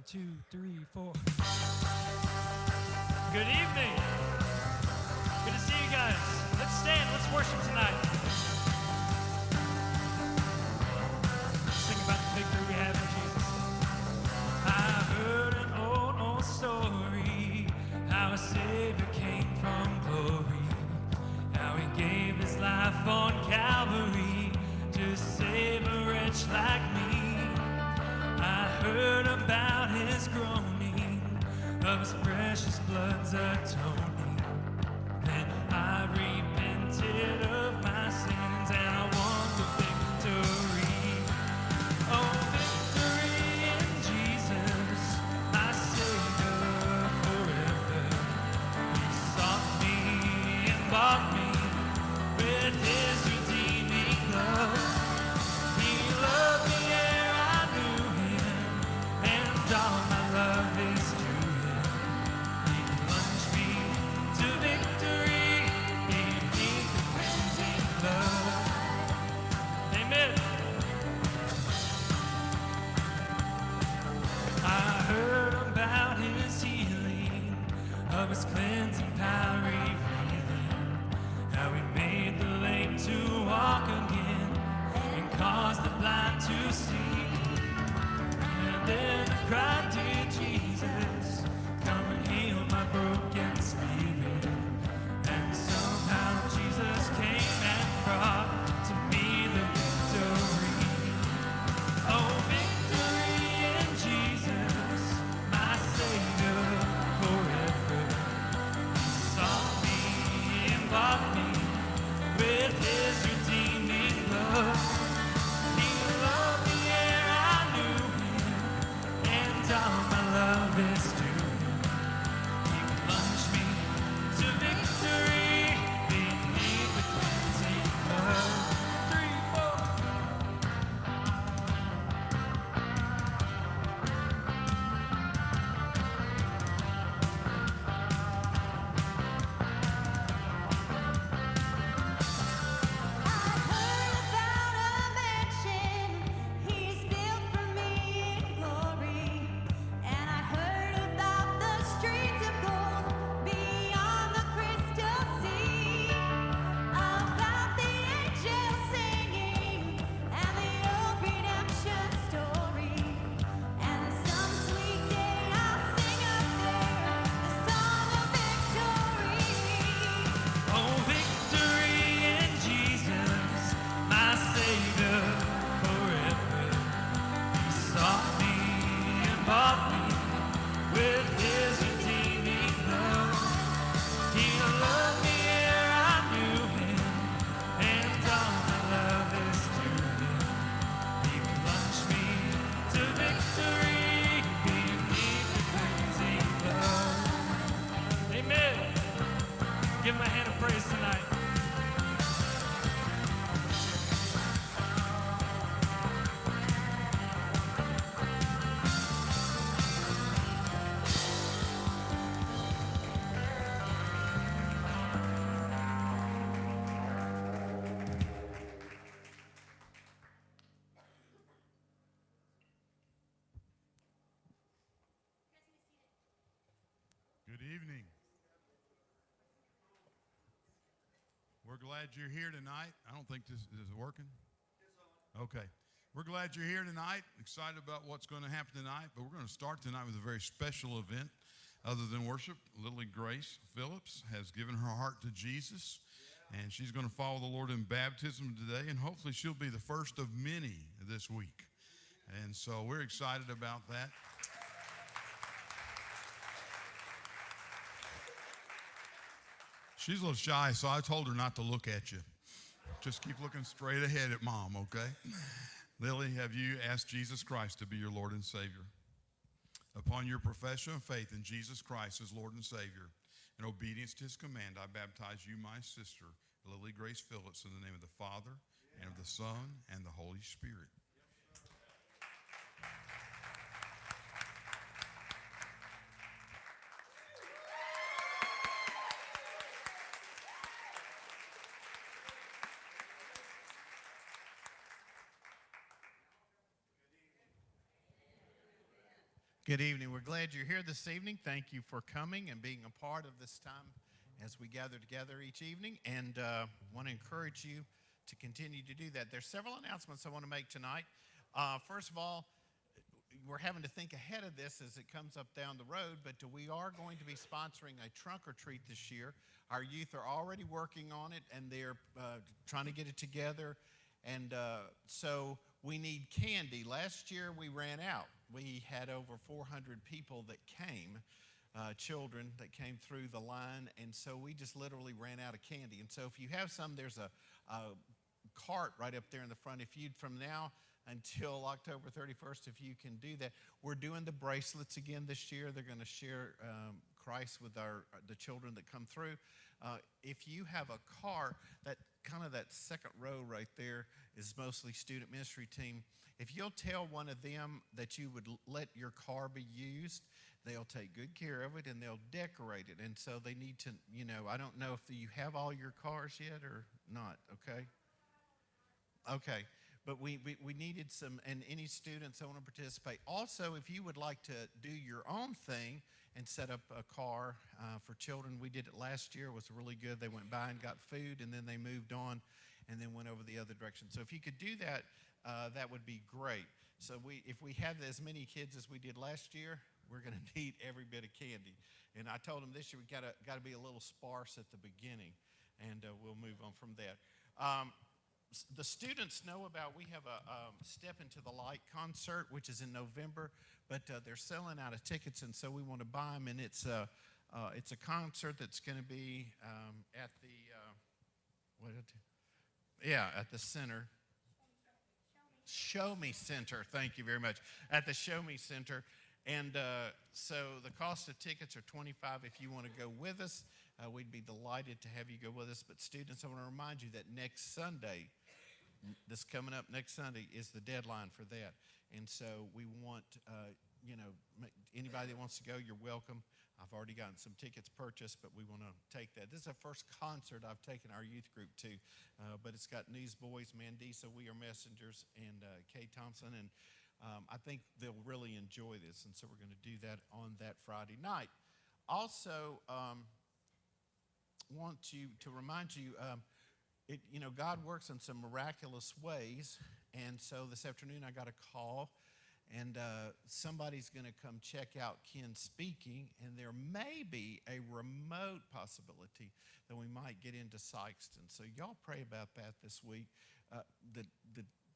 2, 3, 4. Good evening. Good to see you guys. Let's stand. Let's worship tonight. Sing about the victory we have in Jesus. I heard an old story, how a Savior came from glory, how He gave His life on Calvary to save a wretch like me. I heard about His groaning, of His precious blood's atoning. Then I repented of my sins and I won the victory. Oh, victory in Jesus, my Savior forever. He sought me and bought me with His redeeming love. He loved me ere I knew Him, and all my love is to Him. He plunged me to victory beneath the cleansing flood. Amen. I heard about His healing, of His cleansing power revealing, how He made the lame to walk again and caused the blind to see. And then I cried, dear Jesus, come and heal my broken spirit. And somehow Jesus came and brought to me the victory. Oh, victory in Jesus, my Savior forever. He sought me and bought me with His redeeming love. He loved me ere I knew Him, and all my love is to Him. He plunged me to victory beneath the cleansing flood. 3, 4. I heard about a mansion He's built for me in glory, and I heard about the streets of gold beyond the crystal sea, about the angels singing and the old redemption story. And some sweet day I'll sing up there the song of victory. Oh, victory in Jesus, my Savior forever. He sought me and bought me with His redeeming love. He loved me ere I knew Him, and all my love is to Him. He plunged me to victory beneath the cleansing flood. Amen. Give Him a hand of praise tonight. Good evening. We're glad you're here tonight. I don't think this is it working. Okay. We're glad you're here tonight. Excited about what's going to happen tonight, but we're going to start tonight with a very special event. Other than worship, Lily Grace Phillips has given her heart to Jesus, and she's going to follow the Lord in baptism today, and hopefully she'll be the first of many this week. And so we're excited about that. She's a little shy, so I told her not to look at you. Just keep looking straight ahead at Mom, okay? Lily, have you asked Jesus Christ to be your Lord and Savior? Upon your profession of faith in Jesus Christ as Lord and Savior, in obedience to His command, I baptize you, my sister, Lily Grace Phillips, in the name of the Father, and of the Son, and the Holy Spirit. Good evening. We're glad you're here this evening. Thank you for coming and being a part of this time as we gather together each evening, and want to encourage you to continue to do that. There's several announcements I want to make tonight. First of all, we're having to think ahead of this as it comes up down the road, but we are going to be sponsoring a trunk or treat this year. Our youth are already working on it, and they're trying to get it together, and so we need candy. Last year we ran out. We had over 400 people that came, children that came through the line, and so we just literally ran out of candy. And so if you have some, there's a cart right up there in the front. If you'd, from now until October 31st, if you can do that. We're doing the bracelets again this year. They're going to share Christ with the children that come through. If you have a car, that second row right there is mostly student ministry team. If you'll tell one of them that you would let your car be used, they'll take good care of it and they'll decorate it. And so they need to, I don't know if you have all your cars yet or not, okay? Okay, but we needed some, and any students that want to participate. Also, if you would like to do your own thing and set up a car for children, we did it last year. It was really good. They went by and got food, and then they moved on and then went over the other direction. So if you could do that, that would be great. So if we have as many kids as we did last year, we're going to need every bit of candy. And I told them this year we got to be a little sparse at the beginning, and we'll move on from that. The students know about, we have a Step Into the Light concert, which is in November, but they're selling out of tickets, and so we want to buy them. And it's a concert that's going to be at at the center. Show Me Center. Thank you very much. At the Show Me Center. And so the cost of tickets are $25 if you want to go with us. We'd be delighted to have you go with us. But students, I want to remind you that next Sunday, this coming up next Sunday, is the deadline for that. And so we want, anybody that wants to go, you're welcome. I've already gotten some tickets purchased, but we want to take that. This is the first concert I've taken our youth group to, but it's got Newsboys, Mandisa, We Are Messengers, and Kay Thompson, and I think they'll really enjoy this, and so we're going to do that on that Friday night. Also, want to remind you, God works in some miraculous ways, and so this afternoon I got a call, and somebody's going to come check out Ken speaking, and there may be a remote possibility that we might get into Sykeston. So y'all pray about that this week. That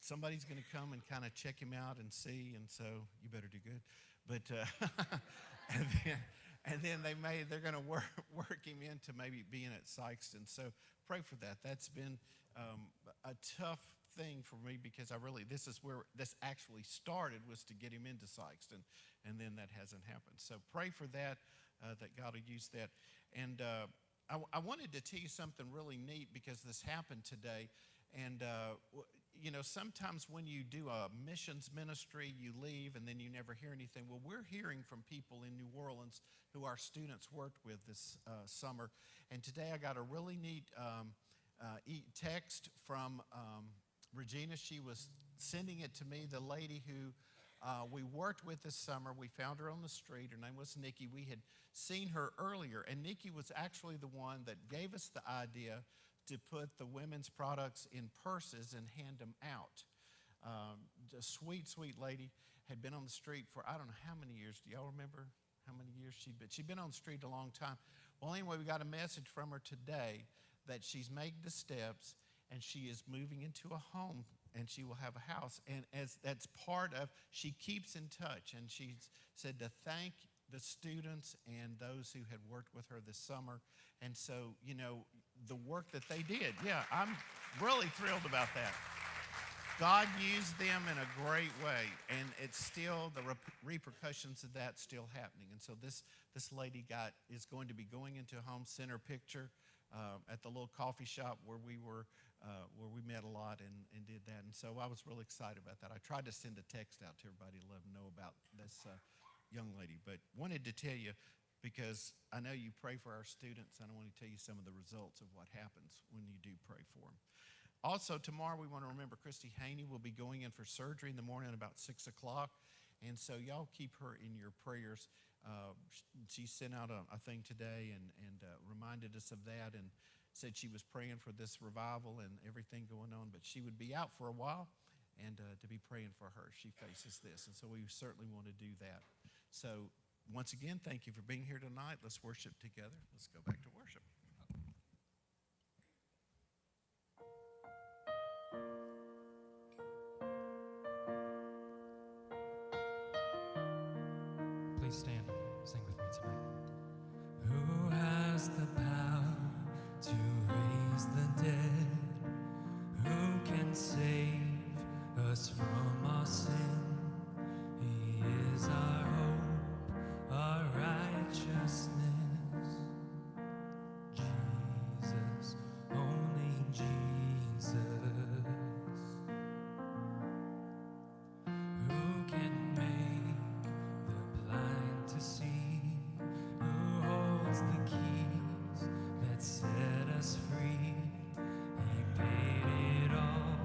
somebody's going to come and kind of check him out and see, and so you better do good. But and then they're going to work him into maybe being at Sykeston. So pray for that. That's been a tough thing for me, because this is where this actually started, was to get him into Sykeston, and then that hasn't happened. So pray for that, that God will use that. And I wanted to tell you something really neat, because this happened today. And sometimes when you do a missions ministry, you leave and then you never hear anything. Well, we're hearing from people in New Orleans who our students worked with this summer. And today I got a really neat text from Regina. She was sending it to me. The lady who we worked with this summer, we found her on the street. Her name was Nikki. We had seen her earlier, and Nikki was actually the one that gave us the idea to put the women's products in purses and hand them out. A sweet, sweet lady, had been on the street for I don't know how many years. Do y'all remember how many years she'd been? She'd been on the street a long time. Well, anyway, we got a message from her today that she's made the steps and she is moving into a home, and she will have a house. And as that's part of, she keeps in touch, and she said to thank the students and those who had worked with her this summer. And so, the work that they did, I'm really thrilled about that. God used them in a great way, and it's still, the repercussions of that still happening. And so this lady is going to be going into a home center picture at the little coffee shop where we met a lot and did that. And so I was really excited about that. I tried to send a text out to everybody to let them know about this young lady, but wanted to tell you, because I know you pray for our students, and I want to tell you some of the results of what happens when you do pray for them. Also, tomorrow we want to remember Christy Haney will be going in for surgery in the morning at about 6 o'clock. And so y'all keep her in your prayers. She sent out a thing today and reminded us of that, and said she was praying for this revival and everything going on, but she would be out for a while, and to be praying for her. She faces this, and so we certainly want to do that. So once again, thank you for being here tonight. Let's worship together. Let's go back to worship. Please stand and sing with me tonight. Who has the power to raise the dead? Who can save us from our sin? He is our hope, our righteousness. Jesus, only Jesus. Who can make the blind to see? Who holds the keys that set us free? He paid it all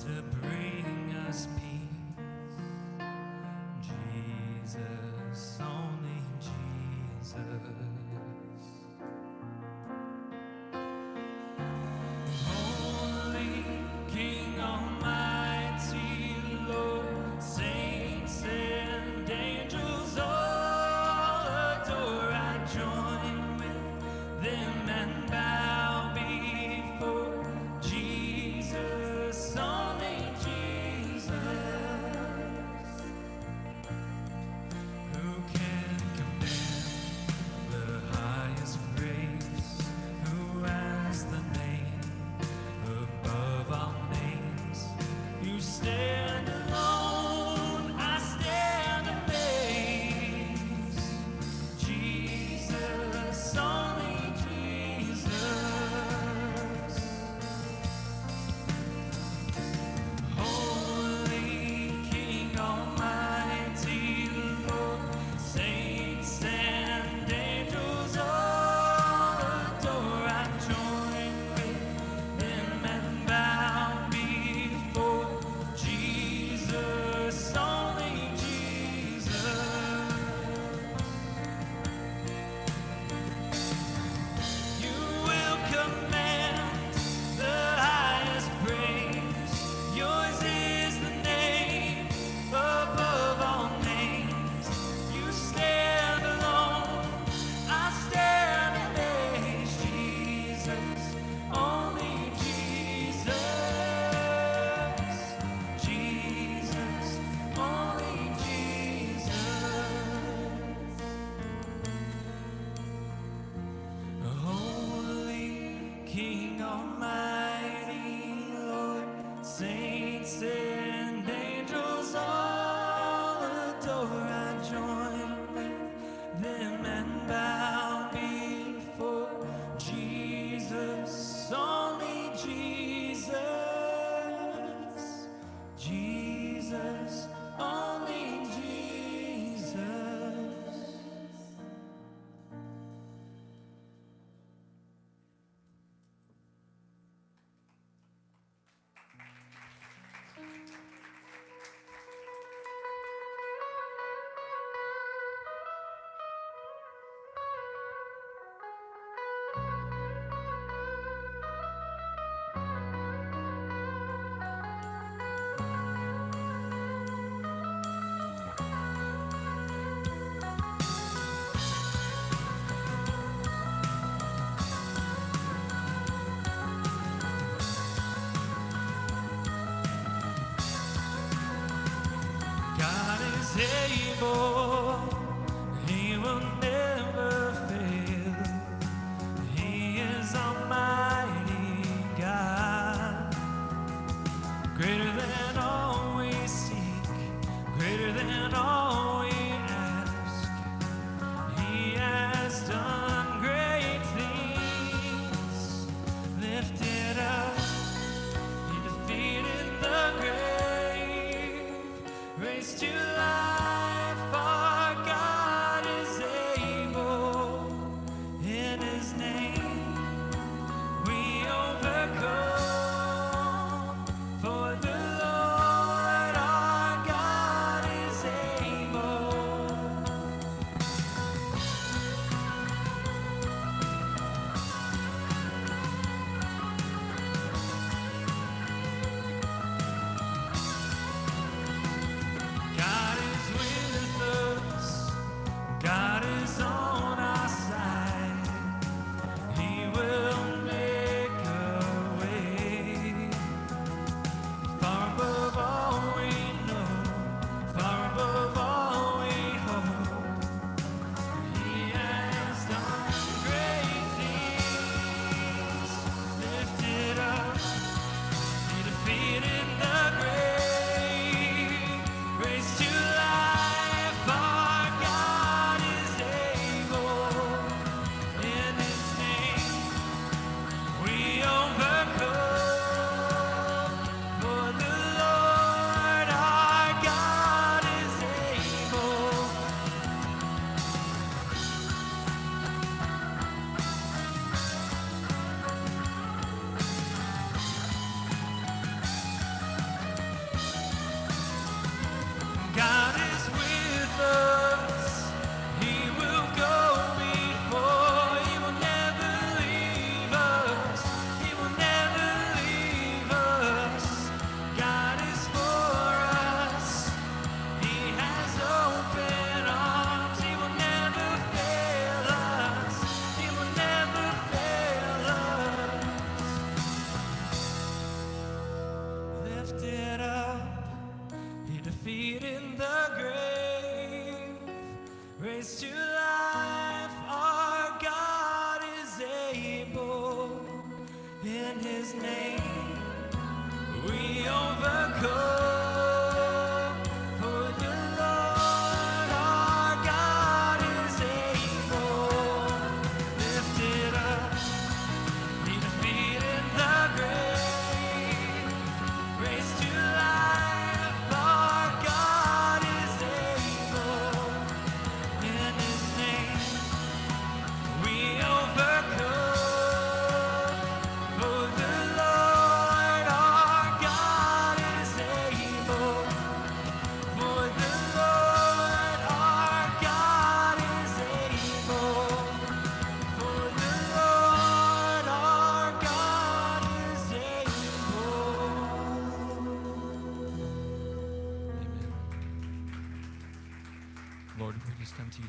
to bring us peace. Jesus, only Jesus. Holy King Almighty, Lord, saints and angels all adore. I join with them and bow before Jesus, only Jesus. Who can command the highest praise? Who has the name above all names? You stand alone, I stand amazed. Jesus, only Jesus. Holy King Almighty, Lord, saints and angels all adore. I join with them and bow before Jesus, only Jesus. You will command the highest praise. Yours is the name above all names. You stand alone, I stand amazed. Jesus, only Jesus. Jesus, only Jesus. Holy King Almighty, Lord, saints and angels all adore. I join with them and bow before Jesus, only Jesus. Jesus, only Jesus. God is able, He will never fail. He is Almighty God, greater than all we seek, greater than all we ask. He has done great things, lifted up, He defeated the grave, raised to life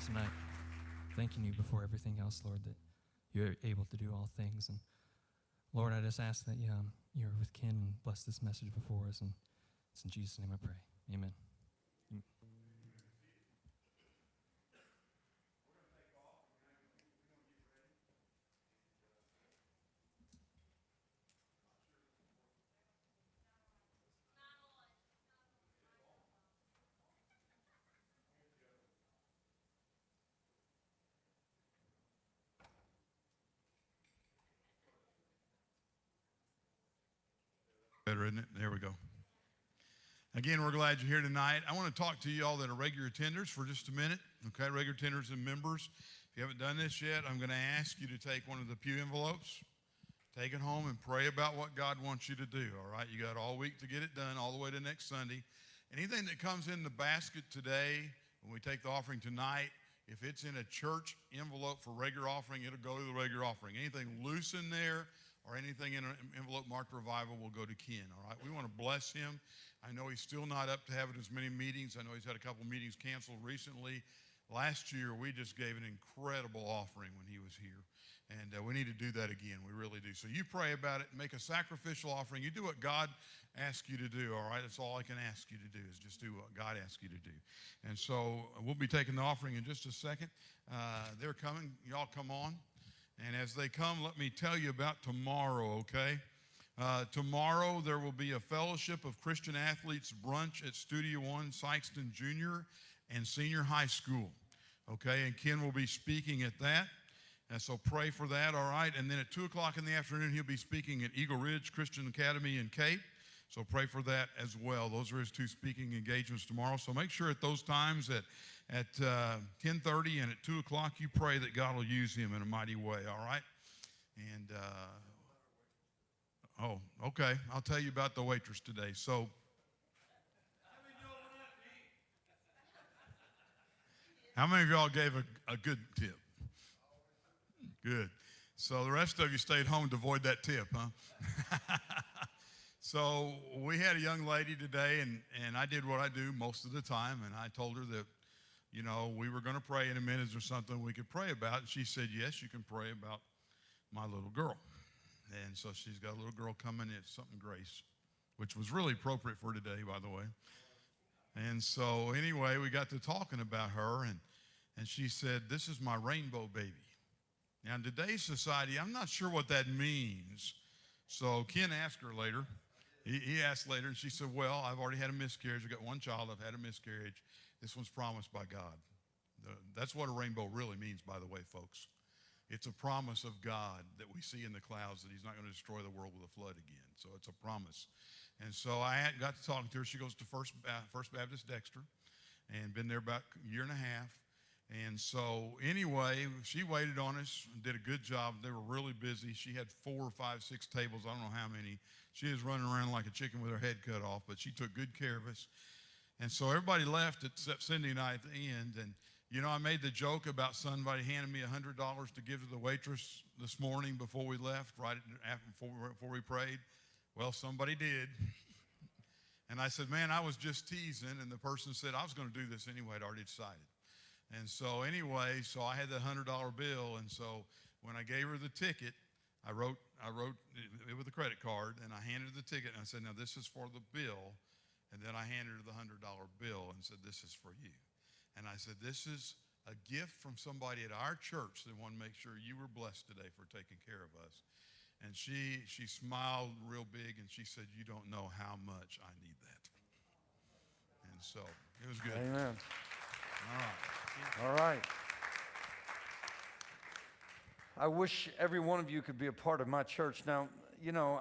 Jesus tonight, thanking you before everything else, Lord, that you're able to do all things. And Lord, I just ask that you're with Ken and bless this message before us. And it's in Jesus' name I pray. Amen. Better, isn't it? There we go. Again, we're glad you're here tonight. I want to talk to you all that are regular attenders for just a minute. Okay, regular attenders and members. If you haven't done this yet, I'm going to ask you to take one of the pew envelopes, take it home, and pray about what God wants you to do. All right, you got all week to get it done, all the way to next Sunday. Anything that comes in the basket today, when we take the offering tonight, if it's in a church envelope for regular offering, it'll go to the regular offering. Anything loose in there, or anything in an envelope marked revival, will go to Ken, all right? We want to bless him. I know he's still not up to having as many meetings. I know he's had a couple meetings canceled recently. Last year, we just gave an incredible offering when he was here, and we need to do that again. We really do. So you pray about it, make a sacrificial offering. You do what God asks you to do, all right? That's all I can ask you to do, is just do what God asks you to do. And so we'll be taking the offering in just a second. They're coming. Y'all come on. And as they come, let me tell you about tomorrow, okay? Tomorrow there will be a Fellowship of Christian Athletes brunch at Studio One, Sykeston Junior and Senior High School, okay? And Ken will be speaking at that. And so pray for that, all right? And then at 2 o'clock in the afternoon, he'll be speaking at Eagle Ridge Christian Academy in Cape. So pray for that as well. Those are his 2 speaking engagements tomorrow. So make sure at those times at 10:30 and at 2 o'clock, you pray that God will use him in a mighty way, all right? And, oh, okay. I'll tell you about the waitress today. So, how many of y'all gave a good tip? Good. So the rest of you stayed home to avoid that tip, huh? So we had a young lady today, and I did what I do most of the time, and I told her that, you know, we were going to pray in a minute. Is there something we could pray about? And she said, yes, you can pray about my little girl. And so she's got a little girl coming. It's something Grace, which was really appropriate for today, by the way. And so anyway, we got to talking about her, and she said, this is my rainbow baby. Now, in today's society, I'm not sure what that means. So Ken asked her later. He asked later, and she said, well, I've already had a miscarriage. I've got one child. I've had a miscarriage. This one's promised by God. That's what a rainbow really means, by the way, folks. It's a promise of God that we see in the clouds, that he's not going to destroy the world with a flood again. So it's a promise. And so I got to talking to her. She goes to First Baptist Dexter and been there about a year and a half. And so anyway, she waited on us and did a good job. They were really busy. She had 4, 5, 6 tables. I don't know how many. She was running around like a chicken with her head cut off, but she took good care of us. And so everybody left except Cindy and I at the end. And, you know, I made the joke about somebody handing me $100 to give to the waitress this morning before we left, right after, before we prayed. Well, somebody did. And I said, man, I was just teasing. And the person said, I was going to do this anyway. I'd already decided. And so anyway, so I had that $100 bill. And so when I gave her the ticket, I wrote it with a credit card, and I handed her the ticket. And I said, now this is for the bill. And then I handed her the $100 bill and said, this is for you. And I said, this is a gift from somebody at our church that wanted to make sure you were blessed today for taking care of us. And she smiled real big, and she said, you don't know how much I need that. And so it was good. Amen. All right. All right. I wish every one of you could be a part of my church. Now, you know,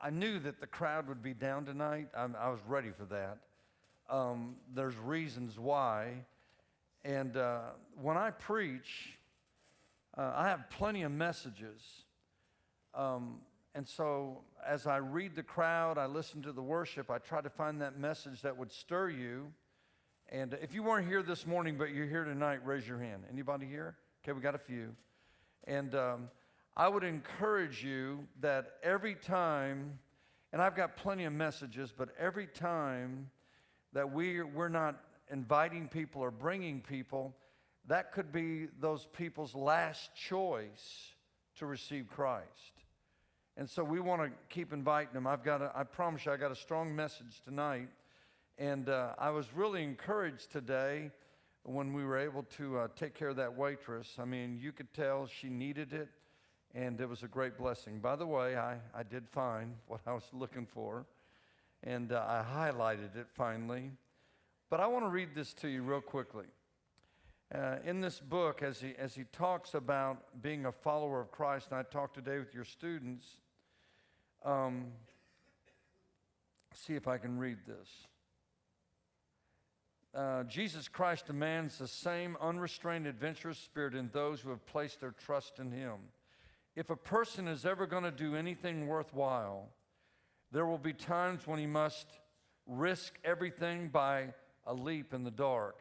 I knew that the crowd would be down tonight. I was ready for that. There's reasons why. And when I preach, I have plenty of messages. And so as I read the crowd, I listen to the worship, I try to find that message that would stir you. And if you weren't here this morning, but you're here tonight, raise your hand. Anybody here? Okay, we got a few. And I would encourage you that every time, and I've got plenty of messages, but every time that we're not inviting people or bringing people, that could be those people's last choice to receive Christ. And so we want to keep inviting them. I promise you, I got a strong message tonight. And I was really encouraged today when we were able to take care of that waitress. I mean, you could tell she needed it, and it was a great blessing. By the way, I did find what I was looking for, and I highlighted it finally. But I want to read this to you real quickly. In this book, as he talks about being a follower of Christ, and I talked today with your students, see if I can read this. Jesus Christ demands the same unrestrained, adventurous spirit in those who have placed their trust in him. If a person is ever going to do anything worthwhile, there will be times when he must risk everything by a leap in the dark.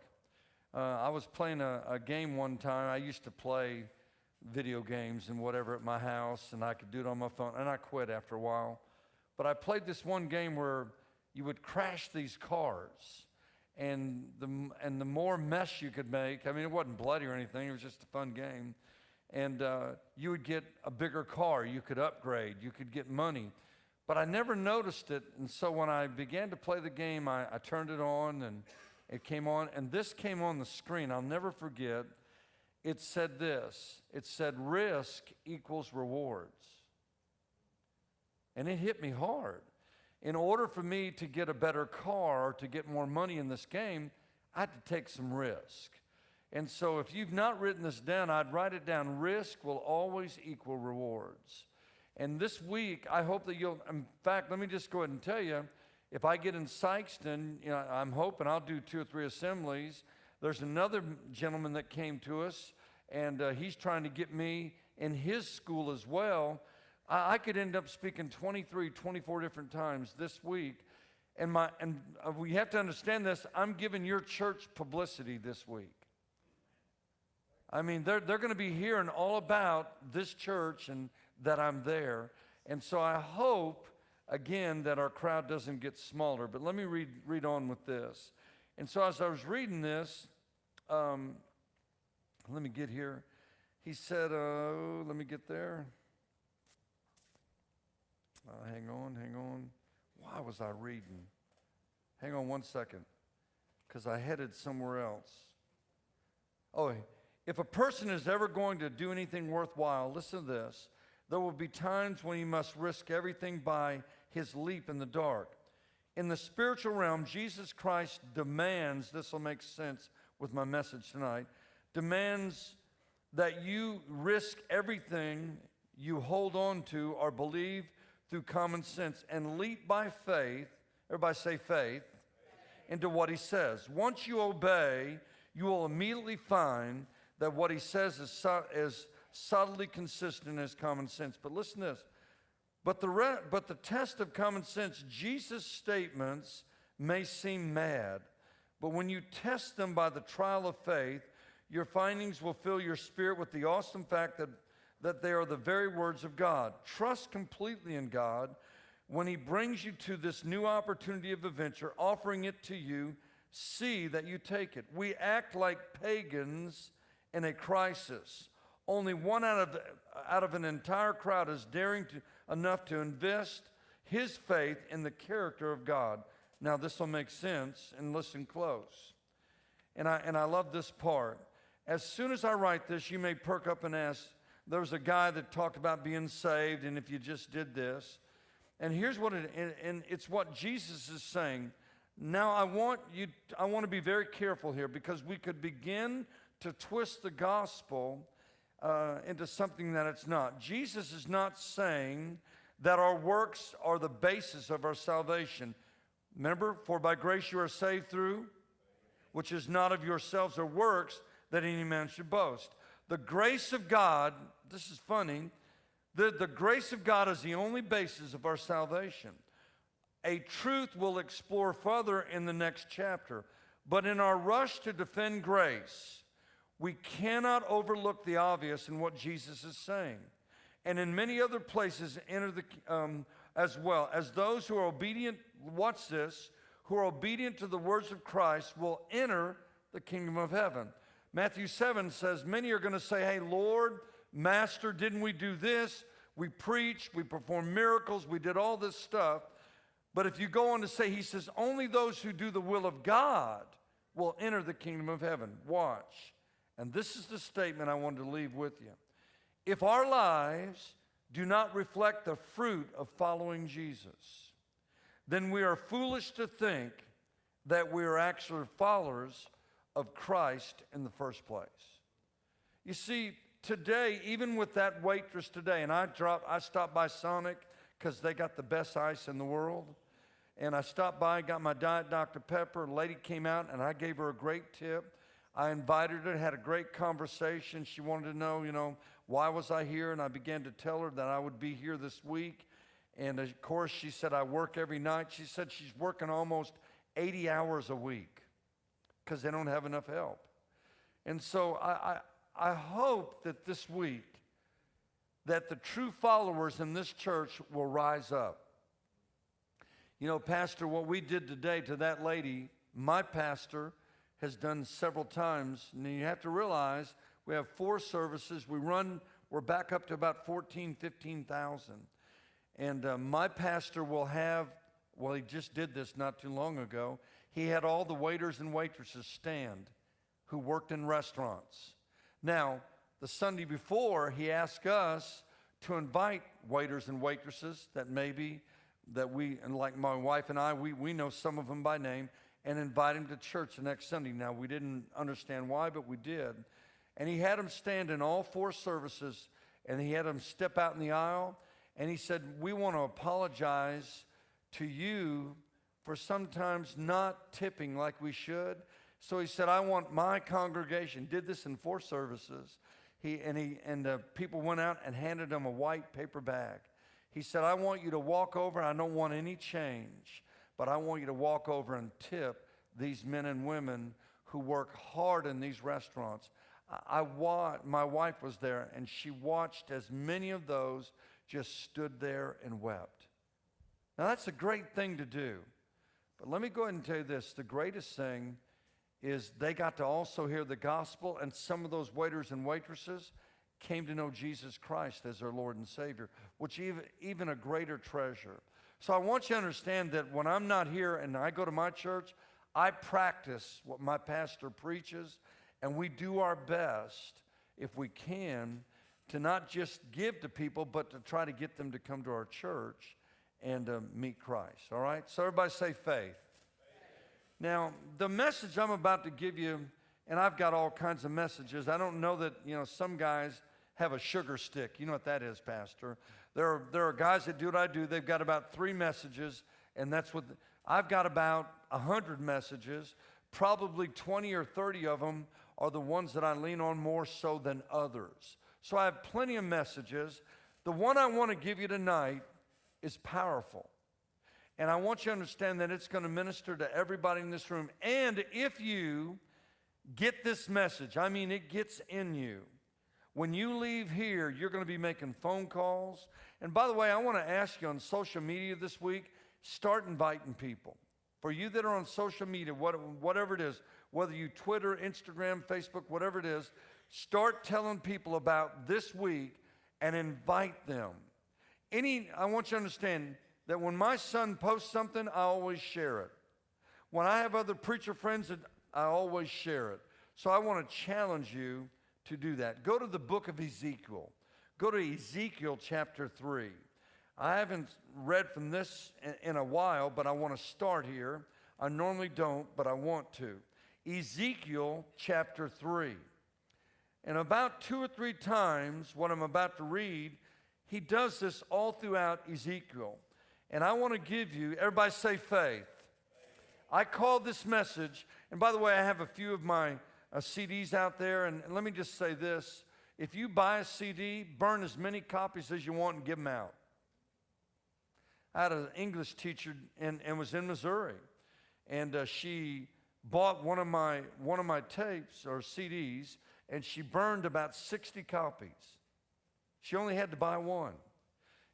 I was playing a game one time. I used to play video games and whatever at my house, and I could do it on my phone, and I quit after a while. But I played this one game where you would crash these cars, and the more mess you could make, I mean, it wasn't bloody or anything, it was just a fun game, and you would get a bigger car, you could upgrade, you could get money. But I never noticed it, and so when I began to play the game, I turned it on, and it came on, and this came on the screen. I'll never forget. It said this. It said, risk equals rewards. And it hit me hard. In order for me to get a better car or to get more money in this game, I had to take some risk. And so if you've not written this down, I'd write it down. Risk will always equal rewards. And this week, I hope that you'll, in fact, let me just go ahead and tell you, if I get in Sykeston, I'm hoping I'll do 2 or 3 assemblies. There's another gentleman that came to us, and he's trying to get me in his school as well. I could end up speaking 23, 24 different times this week. And we have to understand this. I'm giving your church publicity this week. I mean, they're going to be hearing all about this church and that I'm there. And so I hope, again, that our crowd doesn't get smaller. But let me read on with this. And so as I was reading this, let me get here. He said, let me get there. Hang on. Why was I reading? Hang on one second, because I headed somewhere else. Oh, if a person is ever going to do anything worthwhile, listen to this. There will be times when he must risk everything by his leap in the dark. In the spiritual realm, Jesus Christ demands, this will make sense with my message tonight, demands that you risk everything you hold on to or believe through common sense and leap by faith, everybody say faith, into what he says. Once you obey, you will immediately find that what he says is subtly consistent as common sense. But listen to this. But the test of common sense, Jesus' statements may seem mad, but when you test them by the trial of faith, your findings will fill your spirit with the awesome fact that they are the very words of God. Trust completely in God. When he brings you to this new opportunity of adventure, offering it to you, see that you take it. We act like pagans in a crisis. Only one out of an entire crowd is daring enough to invest his faith in the character of God. Now this will make sense, and listen close. And I love this part. As soon as I write this, you may perk up and ask, there was a guy that talked about being saved, and if you just did this. And here's what it's what Jesus is saying. Now I want to be very careful here, because we could begin to twist the gospel into something that it's not. Jesus is not saying that our works are the basis of our salvation. Remember, for by grace you are saved through, which is not of yourselves or works, that any man should boast. The grace of God, this is funny, the grace of God is the only basis of our salvation. A truth we'll explore further in the next chapter. But in our rush to defend grace, we cannot overlook the obvious in what Jesus is saying. And in many other places enter as well. As those who are obedient, watch this, who are obedient to the words of Christ will enter the kingdom of heaven. Matthew 7 says, many are going to say, hey, Lord, Master, didn't we do this? We preached, we performed miracles, we did all this stuff. But if you go on to say, he says, only those who do the will of God will enter the kingdom of heaven. Watch. And this is the statement I wanted to leave with you. If our lives do not reflect the fruit of following Jesus, then we are foolish to think that we are actually followers of Christ in the first place. You see, today, even with that waitress today, and I stopped by Sonic because they got the best ice in the world. And I stopped by, got my Diet Dr. Pepper. A lady came out, and I gave her a great tip. I invited her, had a great conversation. She wanted to know, why was I here? And I began to tell her that I would be here this week. And of course, she said, I work every night. She said she's working almost 80 hours a week because they don't have enough help. And so I hope that this week that the true followers in this church will rise up. Pastor, what we did today to that lady, my pastor has done several times. And you have to realize we have 4 services. We're back up to about 15,000. And my pastor will have, he just did this not too long ago. He had all the waiters and waitresses stand who worked in restaurants. Now, the Sunday before, he asked us to invite waiters and waitresses that and like my wife and I, we know some of them by name, and invite them to church the next Sunday. Now, we didn't understand why, but we did. And he had them stand in all 4 services, and he had them step out in the aisle, and he said, we want to apologize to you for sometimes not tipping like we should. So he said, I want my congregation, did this in 4 services. People went out and handed him a white paper bag. He said, I want you to walk over. I don't want any change, but I want you to walk over and tip these men and women who work hard in these restaurants. My wife was there, and she watched as many of those just stood there and wept. Now, that's a great thing to do. But let me go ahead and tell you this. The greatest thing is they got to also hear the gospel, and some of those waiters and waitresses came to know Jesus Christ as their Lord and Savior, which even a greater treasure. So I want you to understand that when I'm not here and I go to my church, I practice what my pastor preaches, and we do our best, if we can, to not just give to people, but to try to get them to come to our church and meet Christ, all right? So everybody say faith. Now, the message I'm about to give you, and I've got all kinds of messages. I don't know that, some guys have a sugar stick. You know what that is, Pastor. There are guys that do what I do. They've got about 3 messages, and that's what I've got about 100 messages. Probably 20 or 30 of them are the ones that I lean on more so than others. So I have plenty of messages. The one I want to give you tonight is powerful. And I want you to understand that it's going to minister to everybody in this room. And if you get this message, I mean it gets in you, when you leave here, you're going to be making phone calls. And by the way, I want to ask you on social media this week, start inviting people. For you that are on social media, whatever it is, whether you Twitter, Instagram, Facebook, whatever it is, start telling people about this week and invite them. I want you to understand that when my son posts something, I always share it. When I have other preacher friends, I always share it. So I want to challenge you to do that. Go to the book of Ezekiel. Go to Ezekiel chapter 3. I haven't read from this in a while, but I want to start here. I normally don't, but I want to. Ezekiel chapter 3. And about 2 or 3 times, what I'm about to read, he does this all throughout Ezekiel. And I want to give you, everybody say faith. I call this message, and by the way, I have a few of my CDs out there, and let me just say this. If you buy a CD, burn as many copies as you want and give them out. I had an English teacher and was in Missouri, and she bought one of my tapes or CDs, and she burned about 60 copies. She only had to buy one.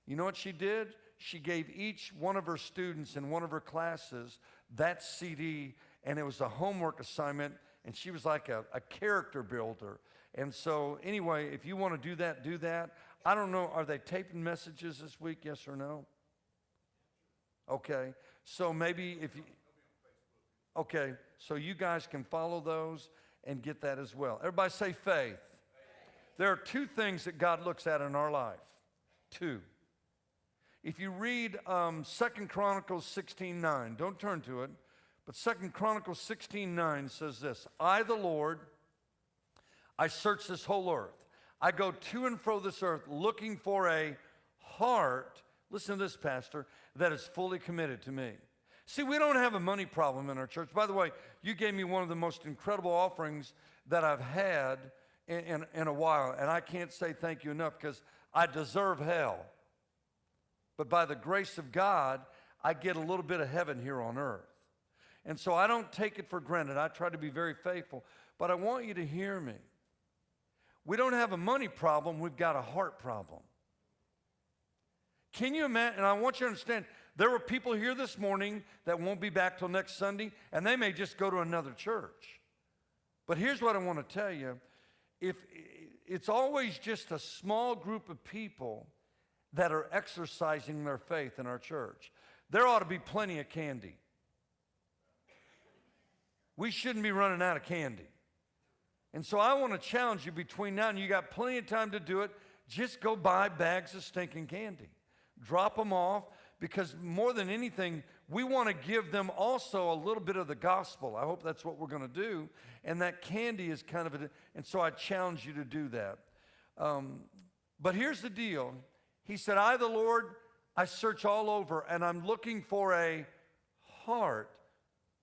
You know what she did? She gave each one of her students in one of her classes that CD, and it was a homework assignment, and she was like a character builder. And so anyway, if you want to do that, do that. I don't know, are they taping messages this week, yes or no? Okay, so maybe if you, okay, so you guys can follow those and get that as well. Everybody say faith. There are two things that God looks at in our life. Two. If you read 2 Chronicles 16:9, don't turn to it, but 2 Chronicles 16:9 says this, I, the Lord, I search this whole earth. I go to and fro this earth looking for a heart, listen to this, Pastor, that is fully committed to me. See, we don't have a money problem in our church. By the way, you gave me one of the most incredible offerings that I've had in a while, and I can't say thank you enough because I deserve hell. But by the grace of God, I get a little bit of heaven here on earth. And so I don't take it for granted. I try to be very faithful. But I want you to hear me. We don't have a money problem. We've got a heart problem. Can you imagine? And I want you to understand, there were people here this morning that won't be back till next Sunday, and they may just go to another church. But here's what I want to tell you. If it's always just a small group of people that are exercising their faith in our church, there ought to be plenty of candy. We shouldn't be running out of candy. And so I want to challenge you between now and you got plenty of time to do it. Just go buy bags of stinking candy. Drop them off, because more than anything, we want to give them also a little bit of the gospel. I hope that's what we're going to do. And that candy is kind of and so I challenge you to do that. But here's the deal. He said, I, the Lord, I search all over, and I'm looking for a heart.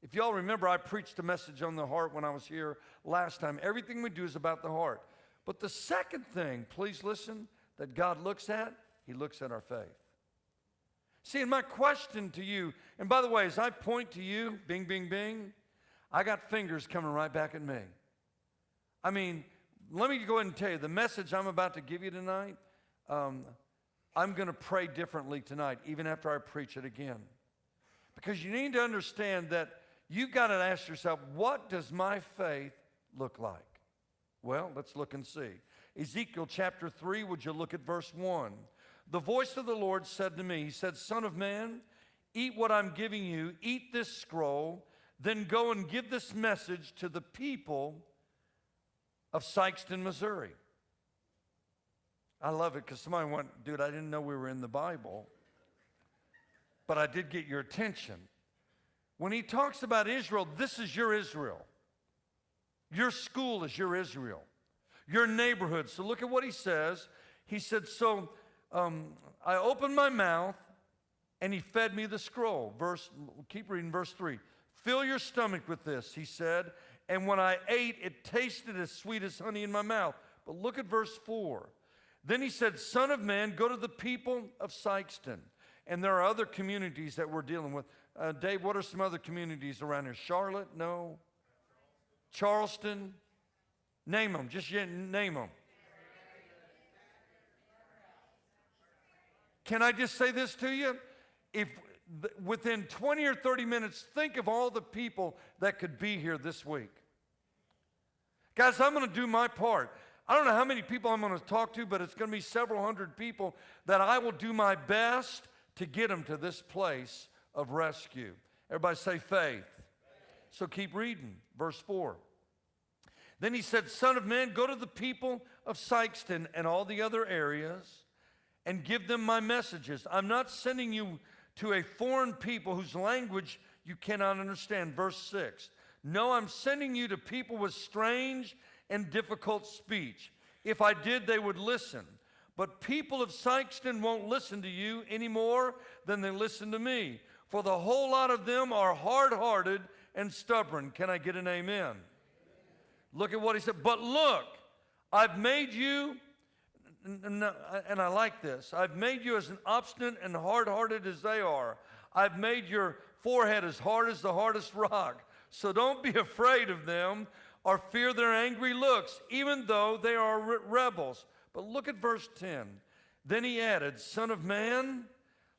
If y'all remember, I preached a message on the heart when I was here last time. Everything we do is about the heart. But the second thing, please listen, that God looks at, he looks at our faith. See, and my question to you, and by the way, as I point to you, bing, bing, bing, I got fingers coming right back at me. I mean, let me go ahead and tell you, the message I'm about to give you tonight, I'm going to pray differently tonight, even after I preach it again. Because you need to understand that you've got to ask yourself, what does my faith look like? Well, let's look and see. Ezekiel chapter 3, would you look at verse 1? The voice of the Lord said to me, he said, Son of man, eat what I'm giving you, eat this scroll, then go and give this message to the people of Sikeston, Missouri. I love it because somebody went, dude, I didn't know we were in the Bible, but I did get your attention. When he talks about Israel, this is your Israel. Your school is your Israel. Your neighborhood. So look at what he says. He said, so I opened my mouth, and he fed me the scroll. Keep reading verse 3. Fill your stomach with this, he said. And when I ate, it tasted as sweet as honey in my mouth. But look at verse 4. Then he said, Son of man, go to the people of Sikeston. And there are other communities that we're dealing with. Dave, what are some other communities around here? Charlotte? No. Charleston? Name them. Just name them. Can I just say this to you? If within 20 or 30 minutes, think of all the people that could be here this week. Guys, I'm going to do my part. I don't know how many people I'm going to talk to, but it's going to be several hundred people that I will do my best to get them to this place of rescue. Everybody say faith. So keep reading. Verse 4. Then he said, Son of man, go to the people of Sikeston and all the other areas and give them my messages. I'm not sending you to a foreign people whose language you cannot understand. Verse 6. No, I'm sending you to people with strange and difficult speech. If I did, they would listen. But people of Sikeston won't listen to you any more than they listen to me. For the whole lot of them are hard-hearted and stubborn. Can I get an amen? Look at what he said. But look, I've made you, and I like this, I've made you as an obstinate and hard-hearted as they are. I've made your forehead as hard as the hardest rock. So don't be afraid of them or fear their angry looks, even though they are rebels. But look at verse 10. Then he added, Son of man,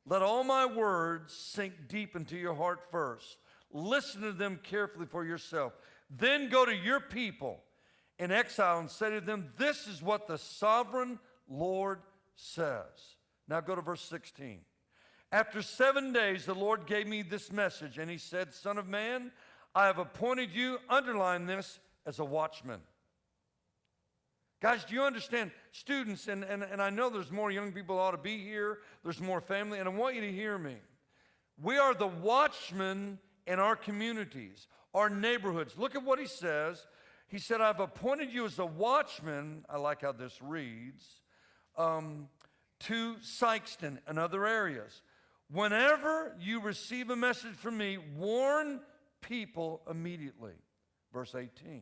let all my words sink deep into your heart first. Listen to them carefully for yourself. Then go to your people in exile and say to them, this is what the sovereign Lord says. Now go to verse 16. After 7 days, the Lord gave me this message, and he said, Son of man, I have appointed you, underline this, as a watchman. Guys, do you understand? Students, and I know there's more young people ought to be here. There's more family, and I want you to hear me. We are the watchmen in our communities, our neighborhoods. Look at what he says. He said, I've appointed you as a watchman, I like how this reads, to Sikeston and other areas. Whenever you receive a message from me, warn people immediately. Verse 18.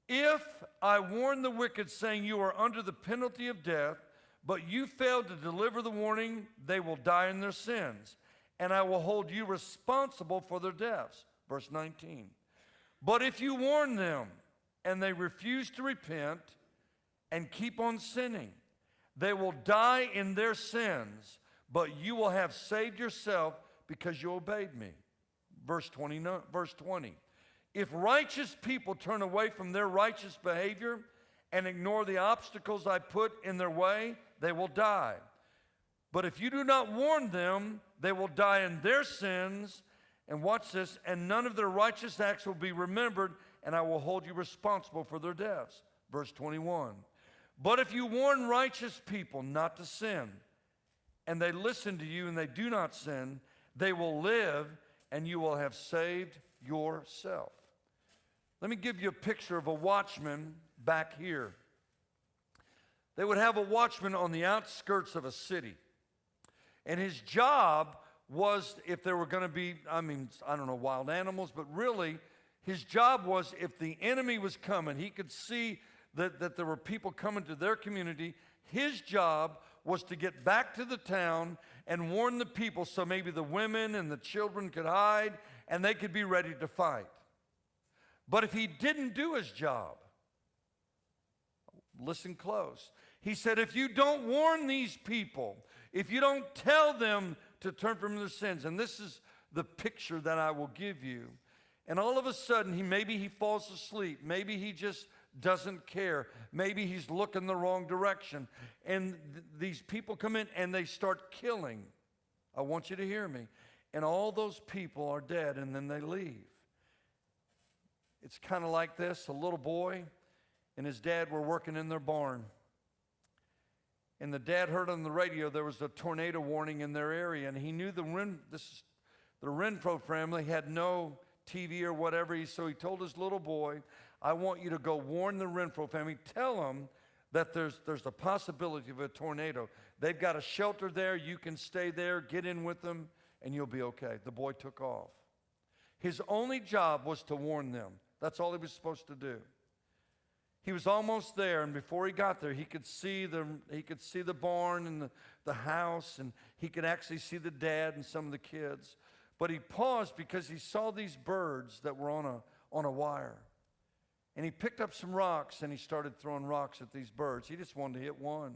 If I warn the wicked, saying you are under the penalty of death, but you fail to deliver the warning, they will die in their sins, and I will hold you responsible for their deaths. Verse 19. But if you warn them, and they refuse to repent and keep on sinning, they will die in their sins, but you will have saved yourself because you obeyed me. Verse 20. If righteous people turn away from their righteous behavior and ignore the obstacles I put in their way, they will die. But if you do not warn them, they will die in their sins. And watch this, and none of their righteous acts will be remembered, and I will hold you responsible for their deaths. Verse 21. But if you warn righteous people not to sin, and they listen to you and they do not sin, they will live, and you will have saved yourself. Let me give you a picture of a watchman back here. They would have a watchman on the outskirts of a city. And his job was, if there were going to be, I don't know, wild animals, but really his job was, if the enemy was coming, he could see that there were people coming to their community. His job was to get back to the town and warn the people so maybe the women and the children could hide and they could be ready to fight. But if he didn't do his job, listen close. He said, if you don't warn these people, if you don't tell them to turn from their sins, and this is the picture that I will give you, and all of a sudden, maybe he falls asleep, maybe he just doesn't care, maybe he's looking the wrong direction, and these people come in and they start killing. I want you to hear me. And all those people are dead, and then they leave. It's kind of like this. A little boy and his dad were working in their barn. And the dad heard on the radio there was a tornado warning in their area, and he knew the Renfro family had no TV or whatever, so he told his little boy, I want you to go warn the Renfro family, tell them that there's a possibility of a tornado. They've got a shelter there, you can stay there, get in with them, and you'll be okay. The boy took off. His only job was to warn them. That's all he was supposed to do. He was almost there, and before he got there, he could see the barn and the house, and he could actually see the dad and some of the kids. But he paused because he saw these birds that were on a wire. And he picked up some rocks, and he started throwing rocks at these birds. He just wanted to hit one.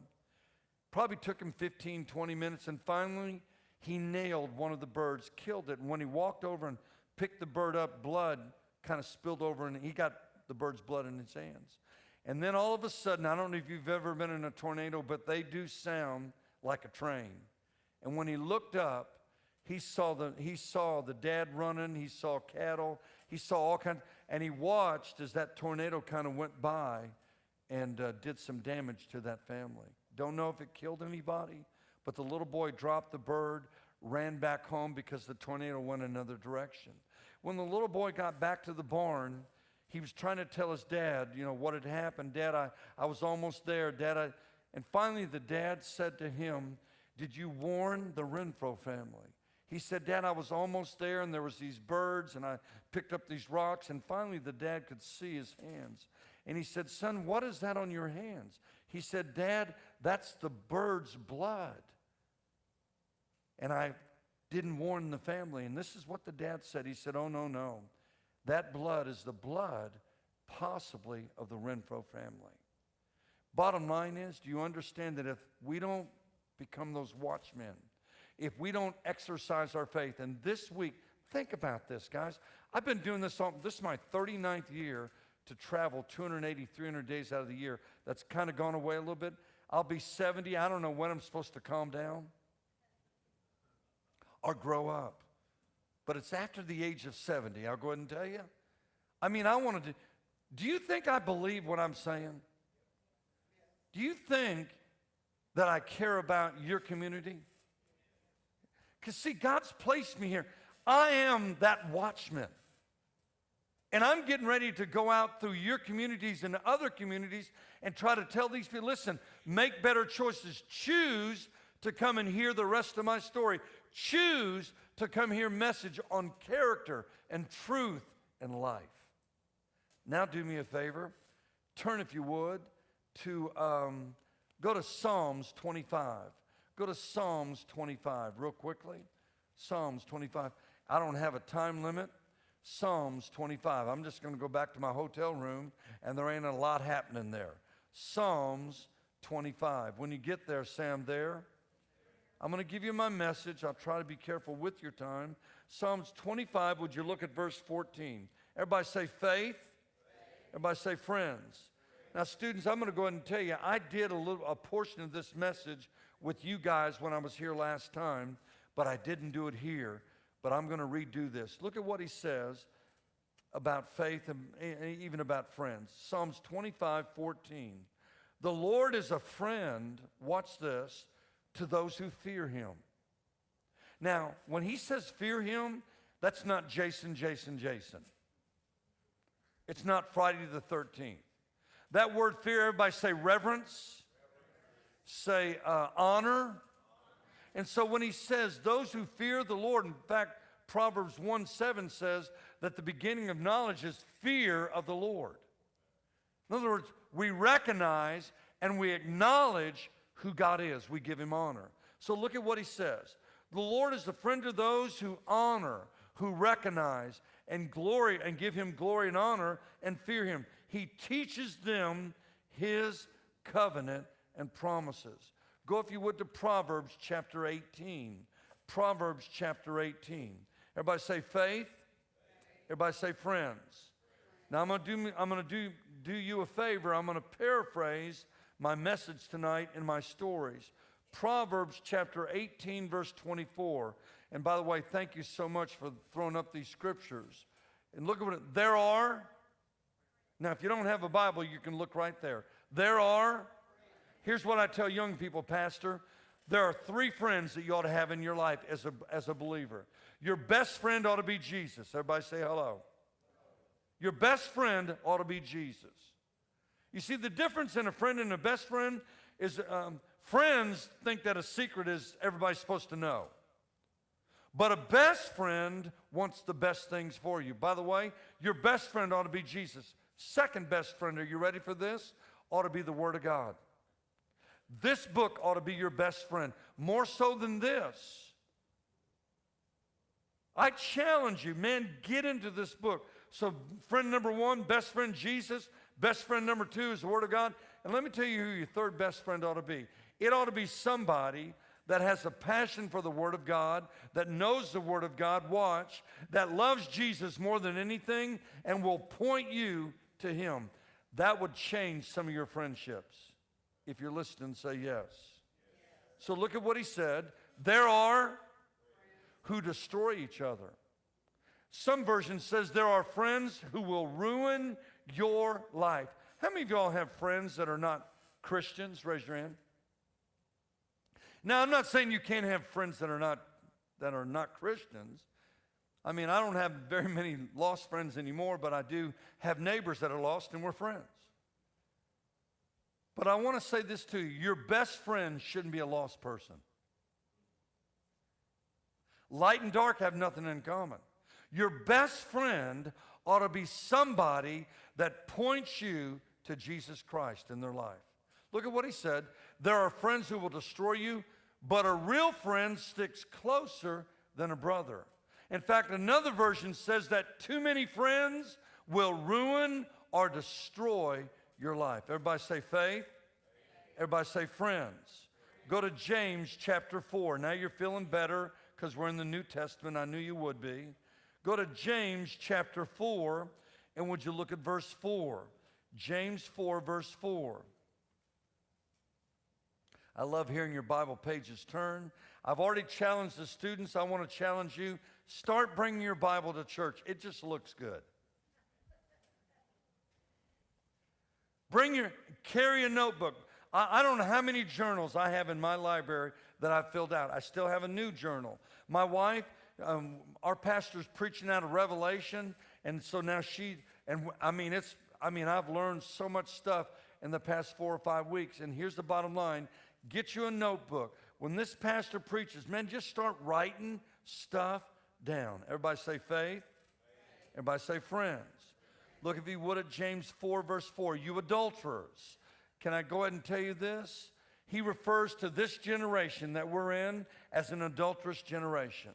Probably took him 15, 20 minutes, and finally he nailed one of the birds, killed it. And when he walked over and picked the bird up, blood kind of spilled over, and he got the bird's blood in his hands. And then all of a sudden, I don't know if you've ever been in a tornado, but they do sound like a train. And when he looked up, he saw the dad running, he saw cattle, he saw all kinds, and he watched as that tornado kind of went by and did some damage to that family. Don't know if it killed anybody, but the little boy dropped the bird, ran back home because the tornado went another direction. When the little boy got back to the barn, he was trying to tell his dad, what had happened. Dad, I was almost there. Dad, and finally the dad said to him, did you warn the Renfro family? He said, Dad, I was almost there, and there was these birds, and I picked up these rocks, and finally the dad could see his hands. And he said, son, what is that on your hands? He said, Dad, that's the bird's blood. And I didn't warn the family. And this is what the dad said. He said, oh, no. That blood is the blood possibly of the Renfro family. Bottom line is, do you understand that if we don't become those watchmen, if we don't exercise our faith, and this week, Think about this, guys. I've been doing this this is my 39th year to travel 280, 300 days out of the year. That's kind of gone away a little bit. I'll be 70. I don't know when I'm supposed to calm down or grow up. But it's after the age of 70, I'll go ahead and tell you. I mean, do you think I believe what I'm saying? Do you think that I care about your community? Because, see, God's placed me here. I am that watchman. And I'm getting ready to go out through your communities and other communities and try to tell these people, listen, make better choices. Choose to come and hear the rest of my story. Choose to come hear message on character and truth and life. Now do me a favor. Turn, if you would, to go to Psalms 25. Go to Psalms 25 real quickly. Psalms 25. I don't have a time limit. Psalms 25. I'm just going to go back to my hotel room, and there ain't a lot happening there. Psalms 25. When you get there, say I'm there. I'm going to give you my message. I'll try to be careful with your time. Psalms 25, would you look at verse 14? Everybody say faith. Everybody say friends. Now, students, I'm going to go ahead and tell you, I did a portion of this message with you guys when I was here last time, but I didn't do it here. But I'm going to redo this. Look at what he says about faith and even about friends. Psalms 25:14. The Lord is a friend, watch this, to those who fear him. Now, when he says fear him, that's not Jason. It's not Friday the 13th. That word fear, everybody say reverence. Say honor. And so when he says those who fear the Lord, in fact, Proverbs 1:7 says that the beginning of knowledge is fear of the Lord. In other words, we recognize and we acknowledge who God is. We give him honor. So look at what he says. The Lord is a friend to those who honor, who recognize and glory and give him glory and honor and fear him. He teaches them his covenant and promises. Go, if you would, to Proverbs chapter 18. Proverbs chapter 18. Everybody say faith. Everybody say friends. Now I'm going to do you a favor. I'm going to paraphrase my message tonight in my stories. Proverbs chapter 18, verse 24. And by the way, thank you so much for throwing up these scriptures. And look at what there are. Now, if you don't have a Bible, you can look right there. There are. Here's what I tell young people, Pastor. There are 3 friends that you ought to have in your life as a believer. Your best friend ought to be Jesus. Everybody say hello. Your best friend ought to be Jesus. You see, the difference in a friend and a best friend is friends think that a secret is everybody's supposed to know. But a best friend wants the best things for you. By the way, your best friend ought to be Jesus. Second best friend, are you ready for this? Ought to be the Word of God. This book ought to be your best friend, more so than this. I challenge you, man, get into this book. So friend number 1, best friend Jesus. Best friend number 2 is the Word of God. And let me tell you who your third best friend ought to be. It ought to be somebody that has a passion for the Word of God, that knows the Word of God, watch, that loves Jesus more than anything and will point you to him. That would change some of your friendships. If you're listening, say yes. So look at what he said. There are who destroy each other. Some version says there are friends who will ruin your life. How many of y'all have friends that are not Christians? Raise your hand. Now, I'm not saying you can't have friends that are not Christians. I mean, I don't have very many lost friends anymore, but I do have neighbors that are lost and we're friends. But I want to say this to you. Your best friend shouldn't be a lost person. Light and dark have nothing in common. Your best friend ought to be somebody that points you to Jesus Christ in their life. Look at what he said. There are friends who will destroy you, but a real friend sticks closer than a brother. In fact, another version says that too many friends will ruin or destroy your life. Everybody say faith. Everybody say friends. Go to James chapter 4. Now you're feeling better because we're in the New Testament. I knew you would be. Go to James chapter 4, and would you look at verse 4? James 4, verse 4. I love hearing your Bible pages turn. I've already challenged the students. I want to challenge you. Start bringing your Bible to church. It just looks good. Carry a notebook. I don't know how many journals I have in my library that I've filled out. I still have a new journal. My wife, our pastor's preaching out of Revelation, and so now I've learned so much stuff in the past 4 or 5 weeks, and here's the bottom line. Get you a notebook. When this pastor preaches, man, just start writing stuff down. Everybody say faith. Everybody say friends. Look, if you would, at James 4, verse 4. You adulterers. Can I go ahead and tell you this? He refers to this generation that we're in as an adulterous generation.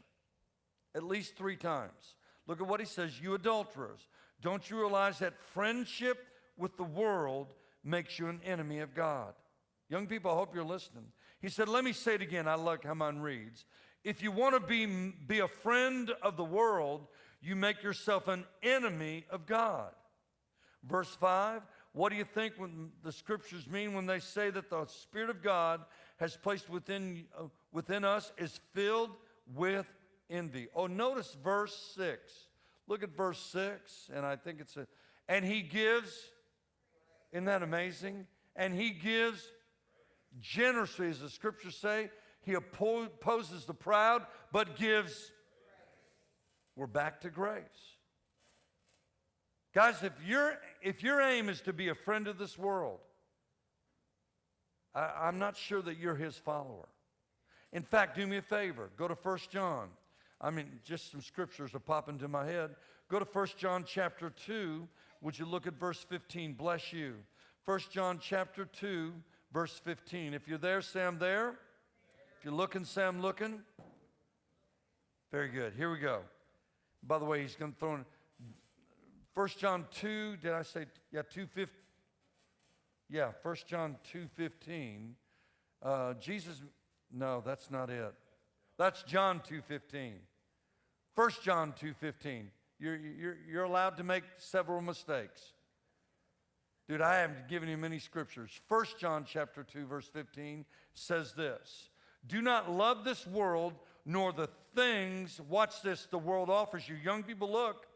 At least 3 times. Look at what he says. You adulterers. Don't you realize that friendship with the world makes you an enemy of God? Young people, I hope you're listening. He said, let me say it again. I like how mine reads. If you want to be a friend of the world, you make yourself an enemy of God. Verse 5, what do you think when the scriptures mean when they say that the Spirit of God has placed within us is filled with envy? Oh, notice verse 6. Look at verse 6, and I think and he gives, isn't that amazing? And he gives generously, as the scriptures say. He opposes the proud, but gives. We're back to grace. Guys, if your aim is to be a friend of this world, I'm not sure that you're his follower. In fact, do me a favor. Go to 1 John. Just some scriptures are popping into my head. Go to 1 John chapter 2. Would you look at verse 15? Bless you. 1 John chapter 2, verse 15. If you're there, say I'm there. If you're looking, say I'm looking. Very good. Here we go. By the way, he's going to throw in 1 John 2, did I say, 2:15? Yeah, 1 John 2:15. Jesus, no, that's not it. That's John 2:15. 1 John 2:15. You're allowed to make several mistakes. Dude, I haven't given you many scriptures. 1 John chapter 2, verse 15 says this. Do not love this world, nor the things, watch this, the world offers you. Young people, look.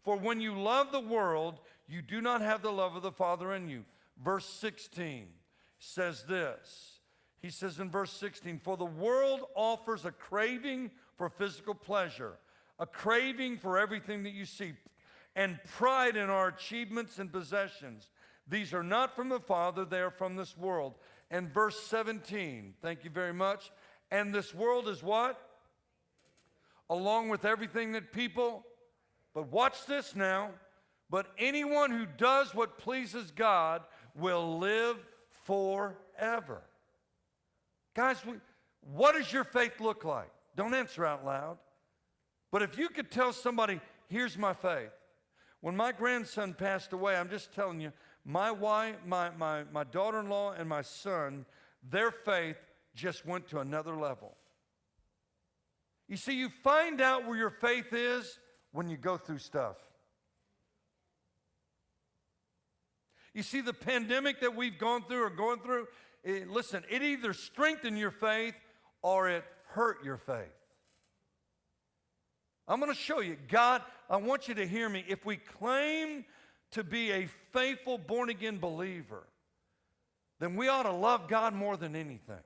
For when you love the world, you do not have the love of the Father in you. Verse 16 says this. He says in verse 16, for the world offers a craving for physical pleasure, a craving for everything that you see, and pride in our achievements and possessions. These are not from the Father, they are from this world. And verse 17, thank you very much. And this world is what? Along with everything that people, but watch this now, but anyone who does what pleases God will live forever. Guys, what does your faith look like? Don't answer out loud. But if you could tell somebody, here's my faith. When my grandson passed away, I'm just telling you, my wife, my daughter-in-law and my son, their faith just went to another level. You see, you find out where your faith is when you go through stuff. You see, the pandemic that we've gone through or going through, listen, it either strengthened your faith or it hurt your faith. I'm going to show you. God, I want you to hear me. If we claim to be a faithful, born-again believer, then we ought to love God more than anything.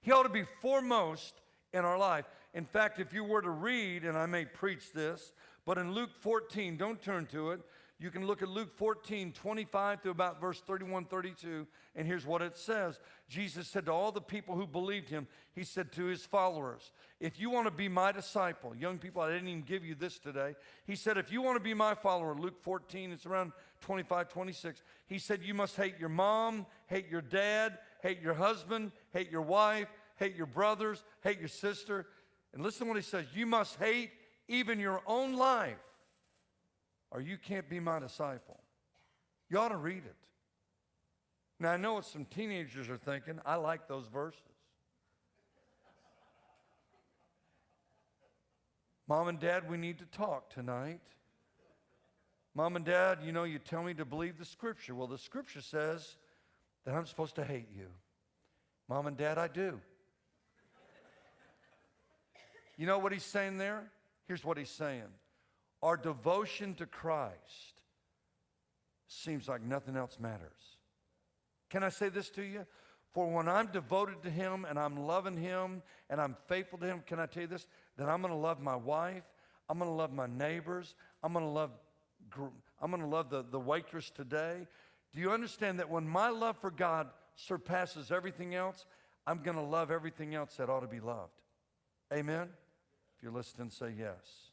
He ought to be foremost in our life. In fact, if you were to read, and I may preach this, but in Luke 14, don't turn to it. You can look at Luke 14, 25 through about verse 31, 32, and here's what it says. Jesus said to all the people who believed him, he said to his followers, if you want to be my disciple, young people, I didn't even give you this today. He said, if you want to be my follower, Luke 14, it's around 25, 26, he said, you must hate your mom, hate your dad, hate your husband, hate your wife, hate your brothers, hate your sister. And listen to what he says, you must hate even your own life, or you can't be my disciple. You ought to read it. Now, I know what some teenagers are thinking. I like those verses. Mom and Dad, we need to talk tonight. Mom and Dad, you know, you tell me to believe the Scripture. Well, the Scripture says that I'm supposed to hate you. Mom and Dad, I do. You know what he's saying there? Here's what he's saying. Our devotion to Christ seems like nothing else matters. Can I say this to you? For when I'm devoted to him and I'm loving him and I'm faithful to him, can I tell you this? Then I'm going to love my wife. I'm going to love my neighbors. I'm going to love the waitress today. Do you understand that when my love for God surpasses everything else, I'm going to love everything else that ought to be loved? Amen? If you're listening, say yes.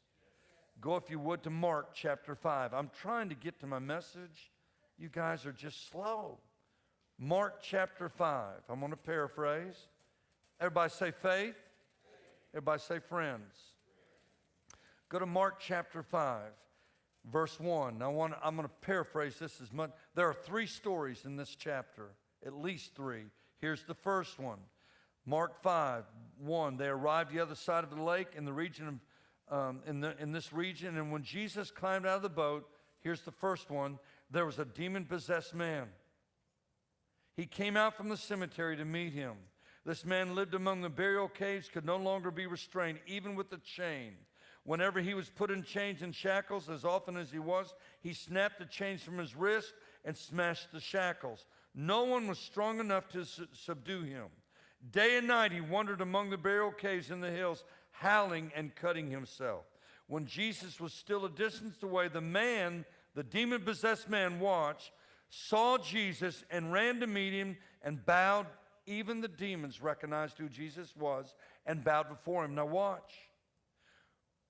Go, if you would, to Mark chapter 5. I'm trying to get to my message. You guys are just slow. Mark chapter 5. I'm going to paraphrase. Everybody say faith. Everybody say friends. Go to Mark chapter 5, verse 1. Now, I'm going to paraphrase this as much. There are 3 stories in this chapter, at least 3. Here's the first one. Mark 5, 1. They arrived the other side of the lake in the region of in this region, and when Jesus climbed out of the boat, here's the first one, there was a demon-possessed man. He came out from the cemetery to meet him. This man lived among the burial caves, could no longer be restrained, even with a chain. Whenever he was put in chains and shackles, as often as he was, he snapped the chains from his wrist and smashed the shackles. No one was strong enough to subdue him. Day and night he wandered among the burial caves in the hills, howling and cutting himself. When Jesus was still a distance away, the demon-possessed man, watched, saw Jesus and ran to meet him and bowed. Even the demons recognized who Jesus was and bowed before him. Now watch.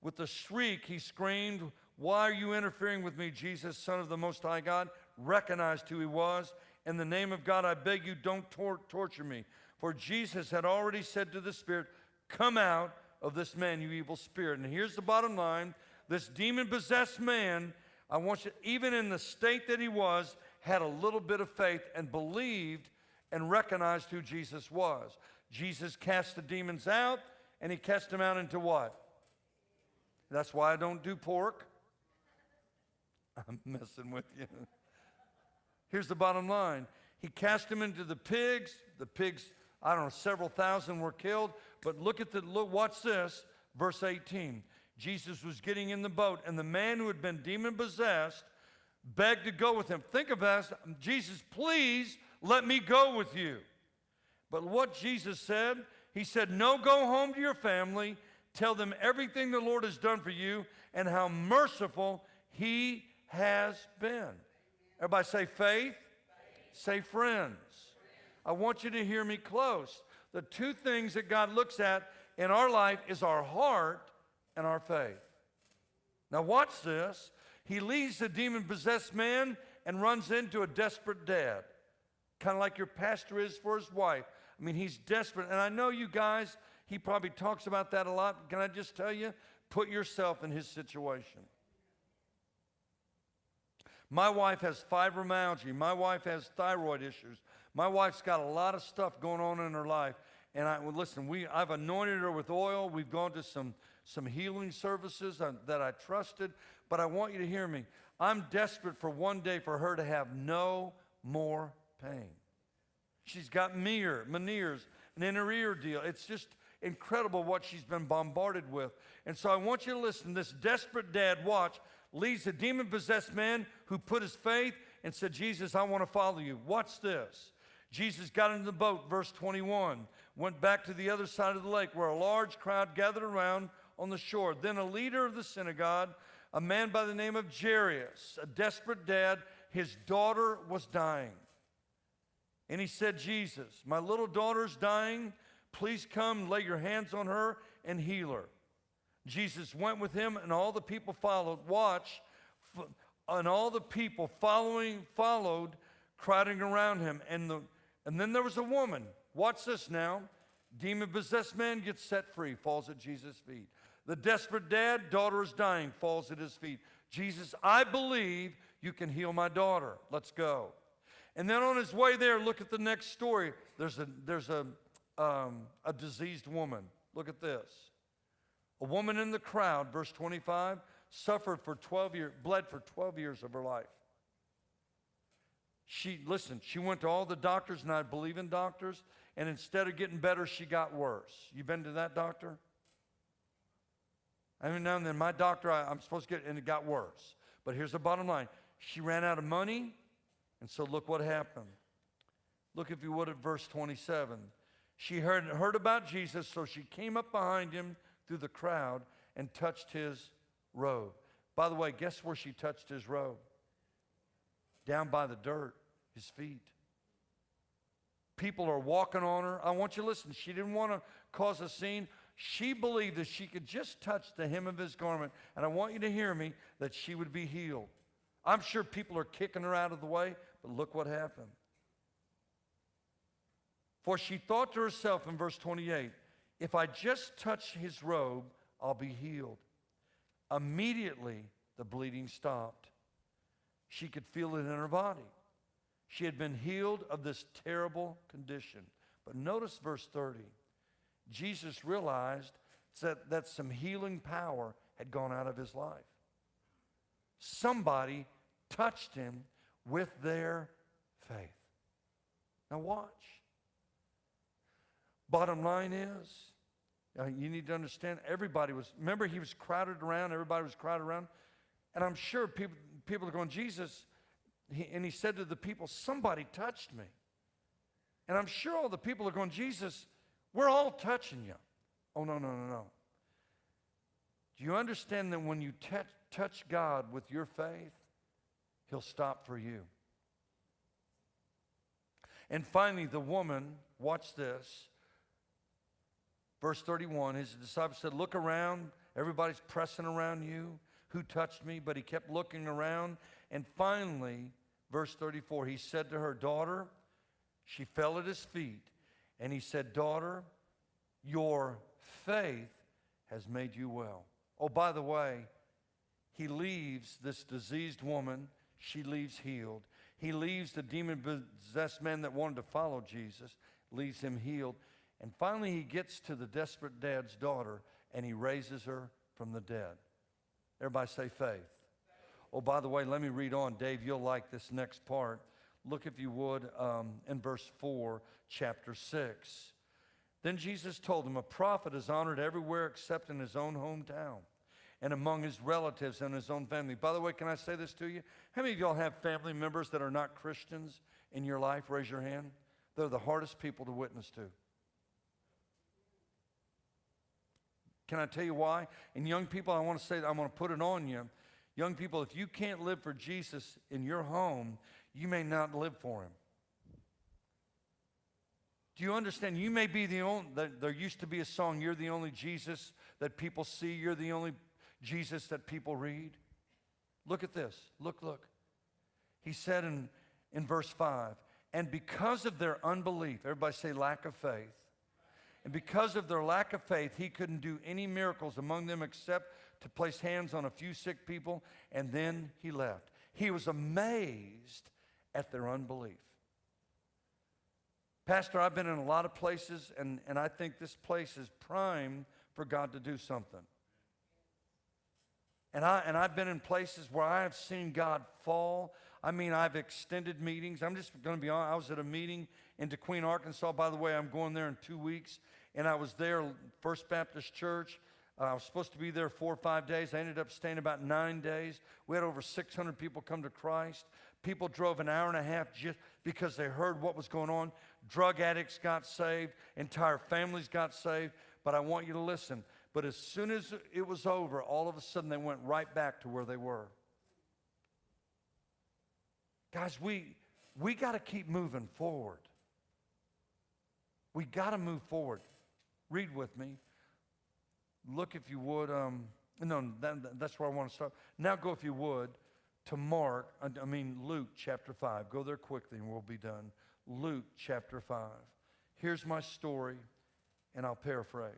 With a shriek, he screamed, "Why are you interfering with me, Jesus, Son of the Most High God?" Recognized who he was. "In the name of God, I beg you, don't torture me." For Jesus had already said to the spirit, "Come out of this man, you evil spirit." And here's the bottom line. This demon-possessed man, I want you, even in the state that he was, had a little bit of faith and believed and recognized who Jesus was. Jesus cast the demons out, and he cast them out into what? That's why I don't do pork. I'm messing with you. Here's the bottom line. He cast them into the pigs. The pigs, I don't know, several thousand were killed. But look, watch this, verse 18. Jesus was getting in the boat, and the man who had been demon-possessed begged to go with him. Think of that. Jesus, please let me go with you. But what Jesus said, he said, "No, go home to your family. Tell them everything the Lord has done for you and how merciful he has been." Everybody say faith. Say friends. I want you to hear me close. The 2 things that God looks at in our life is our heart and our faith. Now watch this. He leaves the demon-possessed man and runs into a desperate dad. Kind of like your pastor is for his wife. I mean, he's desperate. And I know you guys, he probably talks about that a lot. Can I just tell you? Put yourself in his situation. My wife has fibromyalgia. My wife has thyroid issues. My wife's got a lot of stuff going on in her life. And I've anointed her with oil. We've gone to some healing services that I trusted. But I want you to hear me. I'm desperate for one day for her to have no more pain. She's got Meniere's, an inner ear deal. It's just incredible what she's been bombarded with. And so I want you to listen. This desperate dad, watch, leads a demon-possessed man who put his faith and said, "Jesus, I want to follow you." Watch this. Jesus got into the boat, verse 21, went back to the other side of the lake where a large crowd gathered around on the shore. Then a leader of the synagogue, a man by the name of Jairus, a desperate dad, his daughter was dying. And he said, "Jesus, my little daughter's dying. Please come, lay your hands on her and heal her." Jesus went with him, and all the people followed. Watch. And all the people followed, crowding around him. And then there was a woman. Watch this now. Demon-possessed man gets set free, falls at Jesus' feet. The desperate dad, daughter is dying, falls at his feet. "Jesus, I believe you can heal my daughter. Let's go." And then on his way there, look at the next story. There's a diseased woman. Look at this. A woman in the crowd, verse 25, suffered for 12 years, bled for 12 years of her life. She went to all the doctors, and I believe in doctors, and instead of getting better, she got worse. You been to that doctor? Every now and then, my doctor, I'm supposed to get, and it got worse. But here's the bottom line. She ran out of money, and so look what happened. Look, if you would, at verse 27. She heard about Jesus, so she came up behind him through the crowd and touched his robe. By the way, guess where she touched his robe? Down by the dirt, his feet. People are walking on her. I want you to listen. She didn't want to cause a scene. She believed that she could just touch the hem of his garment, and I want you to hear me, that she would be healed. I'm sure people are kicking her out of the way, but look what happened. For she thought to herself in verse 28, if I just touch his robe, I'll be healed. Immediately, the bleeding stopped. She could feel it in her body. She had been healed of this terrible condition. But notice verse 30. Jesus realized that some healing power had gone out of his life. Somebody touched him with their faith. Now watch. Bottom line is, you need to understand, remember he was crowded around, everybody was crowded around, and I'm sure people are going, Jesus, and he said to the people, somebody touched me. And I'm sure all the people are going, Jesus, we're all touching you. Oh, no. Do you understand that when you touch God with your faith, he'll stop for you? And finally, the woman, watch this. Verse 31, his disciples said, look around. Everybody's pressing around you. Who touched me? But he kept looking around. And finally, verse 34, he said to her, daughter, she fell at his feet. And he said, daughter, your faith has made you well. Oh, by the way, he leaves this diseased woman. She leaves healed. He leaves the demon-possessed man that wanted to follow Jesus, leaves him healed. And finally, he gets to the desperate dad's daughter, and he raises her from the dead. Everybody say faith. Oh, by the way, let me read on. Dave, you'll like this next part. Look, if you would, in verse 4, chapter 6. Then Jesus told him, a prophet is honored everywhere except in his own hometown and among his relatives and his own family. By the way, can I say this to you? How many of y'all have family members that are not Christians in your life? Raise your hand. They're the hardest people to witness to. Can I tell you why? And young people, I want to say that I'm going to put it on you. Young people, if you can't live for Jesus in your home, you may not live for him. Do you understand? You may be the only, there used to be a song, you're the only Jesus that people see, you're the only Jesus that people read. Look at this. Look. He said in verse 5, and because of their unbelief, everybody say lack of faith, and because of their lack of faith, he couldn't do any miracles among them except to place hands on a few sick people, and then he left. He was amazed at their unbelief. Pastor, I've been in a lot of places, and I think this place is prime for God to do something. And I've been in places where I have seen God fall. I mean, I've extended meetings. I'm just going to be honest. I was at a meeting in DeQueen, Arkansas. By the way, I'm going there in 2 weeks. And I was there, First Baptist Church. I was supposed to be there 4 or 5 days. I ended up staying about 9 days. We had over 600 people come to Christ. People drove an hour and a half just because they heard what was going on. Drug addicts got saved. Entire families got saved. But I want you to listen. But as soon as it was over, all of a sudden they went right back to where they were. Guys, we got to keep moving forward. We got to move forward. Read with me. Look, if you would. That's where I want to start. Now go, if you would, to Luke chapter 5. Go there quickly and we'll be done. Luke chapter 5. Here's my story, and I'll paraphrase.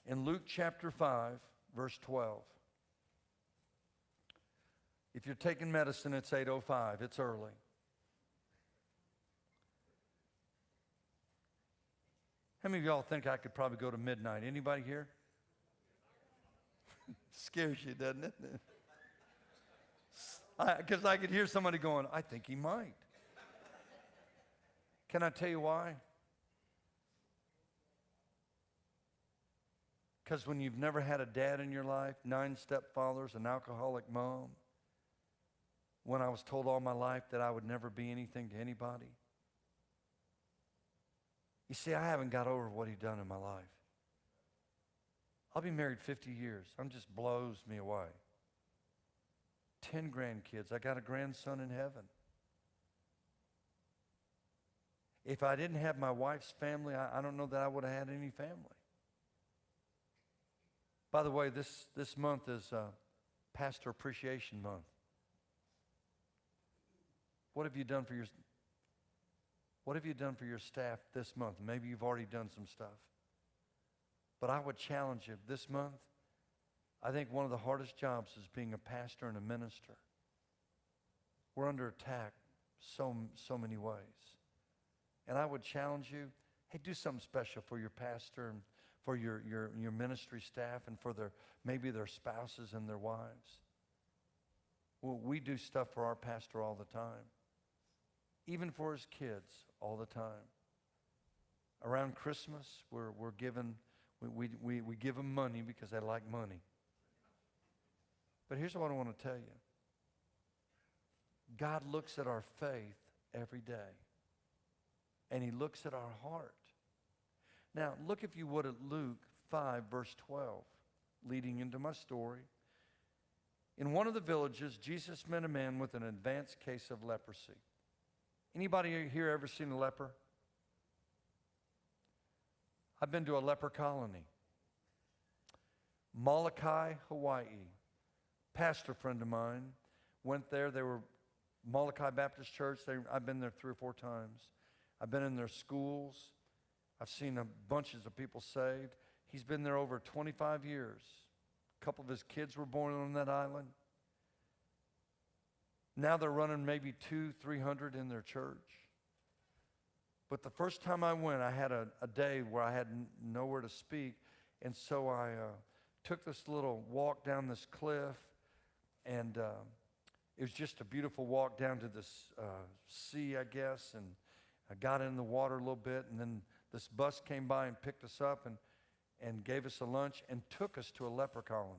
In Luke chapter 5, verse 12. If you're taking medicine, it's 8:05. It's early. How many of y'all think I could probably go to midnight? Anybody here? Scares you, doesn't it? Because I could hear somebody going, I think he might. Can I tell you why? Because when you've never had a dad in your life, 9 stepfathers, an alcoholic mom, when I was told all my life that I would never be anything to anybody. You see, I haven't got over what he'd done in my life. I'll be married 50 years. It just blows me away. 10 grandkids. I got a grandson in heaven. If I didn't have my wife's family, I don't know that I would have had any family. By the way, this month is Pastor Appreciation Month. What have you done for your staff this month? Maybe you've already done some stuff. But I would challenge you this month. I think one of the hardest jobs is being a pastor and a minister. We're under attack so many ways. And I would challenge you, hey, do something special for your pastor and for your ministry staff and for maybe their spouses and their wives. Well, we do stuff for our pastor all the time. Even for his kids all the time. Around Christmas, we're given, we give them money because they like money. But here's what I want to tell you. God looks at our faith every day. And he looks at our heart. Now, look if you would at Luke 5, verse 12, leading into my story. In one of the villages, Jesus met a man with an advanced case of leprosy. Anybody here ever seen a leper? I've been to a leper colony. Molokai, Hawaii. Pastor friend of mine went there. They were Molokai Baptist Church. I've been there 3 or 4 times. I've been in their schools. I've seen bunches of people saved. He's been there over 25 years. A couple of his kids were born on that island. Now they're running maybe 200-300 in their church. But the first time I went, I had a day where I had nowhere to speak. And so I took this little walk down this cliff. And it was just a beautiful walk down to this sea, I guess. And I got in the water a little bit. And then this bus came by and picked us up and gave us a lunch and took us to a leper colony.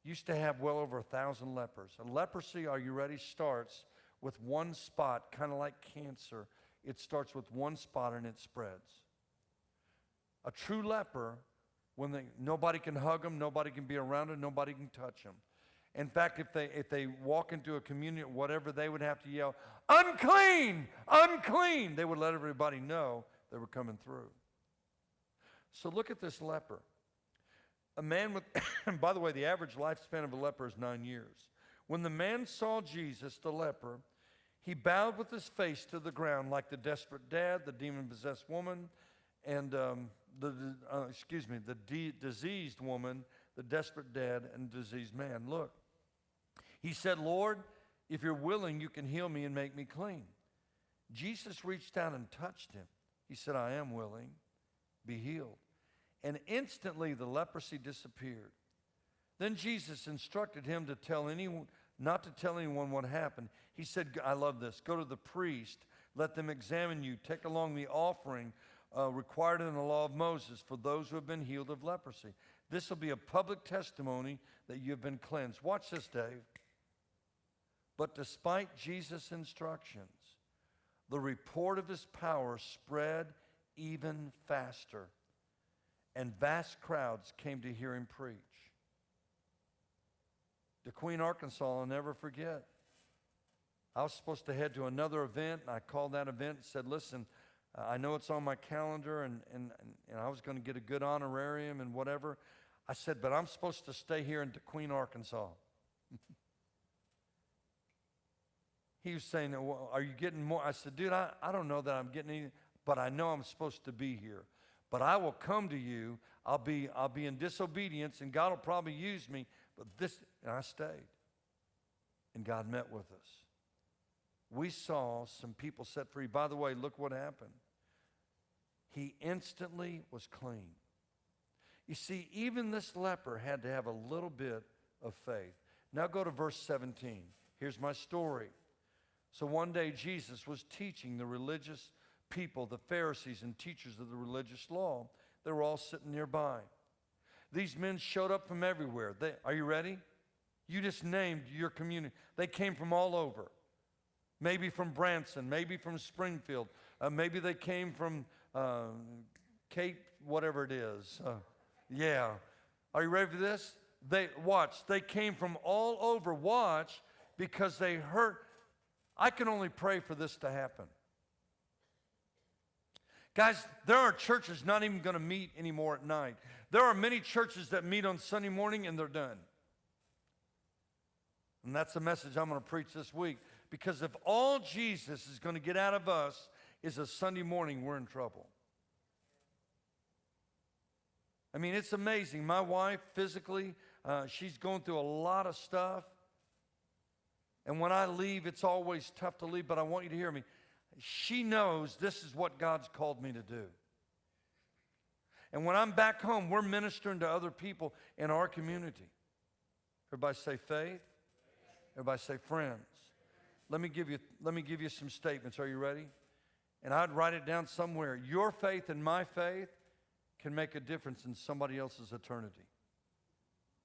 Used to have well over 1,000 lepers. And leprosy, are you ready, starts with one spot, kind of like cancer. It starts with one spot and it spreads. A true leper, nobody can hug them, nobody can be around them, nobody can touch them. In fact, if they walk into a community or whatever, they would have to yell, unclean, unclean. They would let everybody know they were coming through. So look at this leper. A man with, and by the way, the average lifespan of a leper is 9 years. When the man saw Jesus, the leper, he bowed with his face to the ground like the desperate dad, the demon-possessed woman, and the diseased woman, the desperate dad, and diseased man. Look, he said, Lord, if you're willing, you can heal me and make me clean. Jesus reached down and touched him. He said, I am willing. Be healed. And instantly the leprosy disappeared. Then Jesus instructed him not to tell anyone what happened. He said, I love this, go to the priest, let them examine you, take along the offering required in the law of Moses for those who have been healed of leprosy. This will be a public testimony that you have been cleansed. Watch this, Dave. But despite Jesus' instructions, the report of his power spread even faster, and vast crowds came to hear him preach. To Queen, Arkansas, I'll never forget. I was supposed to head to another event, and I called that event and said, listen, I know it's on my calendar, and I was going to get a good honorarium and whatever. I said, but I'm supposed to stay here in Queen, Arkansas. He was saying, well, are you getting more? I said, dude, I don't know that I'm getting anything, but I know I'm supposed to be here. But I will come to you. I'll be in disobedience, and God will probably use me. But and I stayed. And God met with us. We saw some people set free. By the way, look what happened. He instantly was clean. You see, even this leper had to have a little bit of faith. Now go to verse 17. Here's my story. So one day Jesus was teaching the religious people, the Pharisees and teachers of the religious law. They were all sitting nearby. These men showed up from everywhere. Are you ready? You just named your community. They came from all over. Maybe from Branson, maybe from Springfield. Maybe they came from Cape, whatever it is. Yeah. Are you ready for this? They came from all over. Watch, because they heard. I can only pray for this to happen. Guys, there are churches not even going to meet anymore at night. There are many churches that meet on Sunday morning and they're done. And that's the message I'm going to preach this week. Because if all Jesus is going to get out of us is a Sunday morning, we're in trouble. I mean, it's amazing. My wife, physically, she's going through a lot of stuff. And when I leave, it's always tough to leave, but I want you to hear me. She knows this is what God's called me to do. And when I'm back home, we're ministering to other people in our community. Everybody say faith. Everybody say friends. Let me give you some statements. Are you ready? And I'd write it down somewhere. Your faith and my faith can make a difference in somebody else's eternity.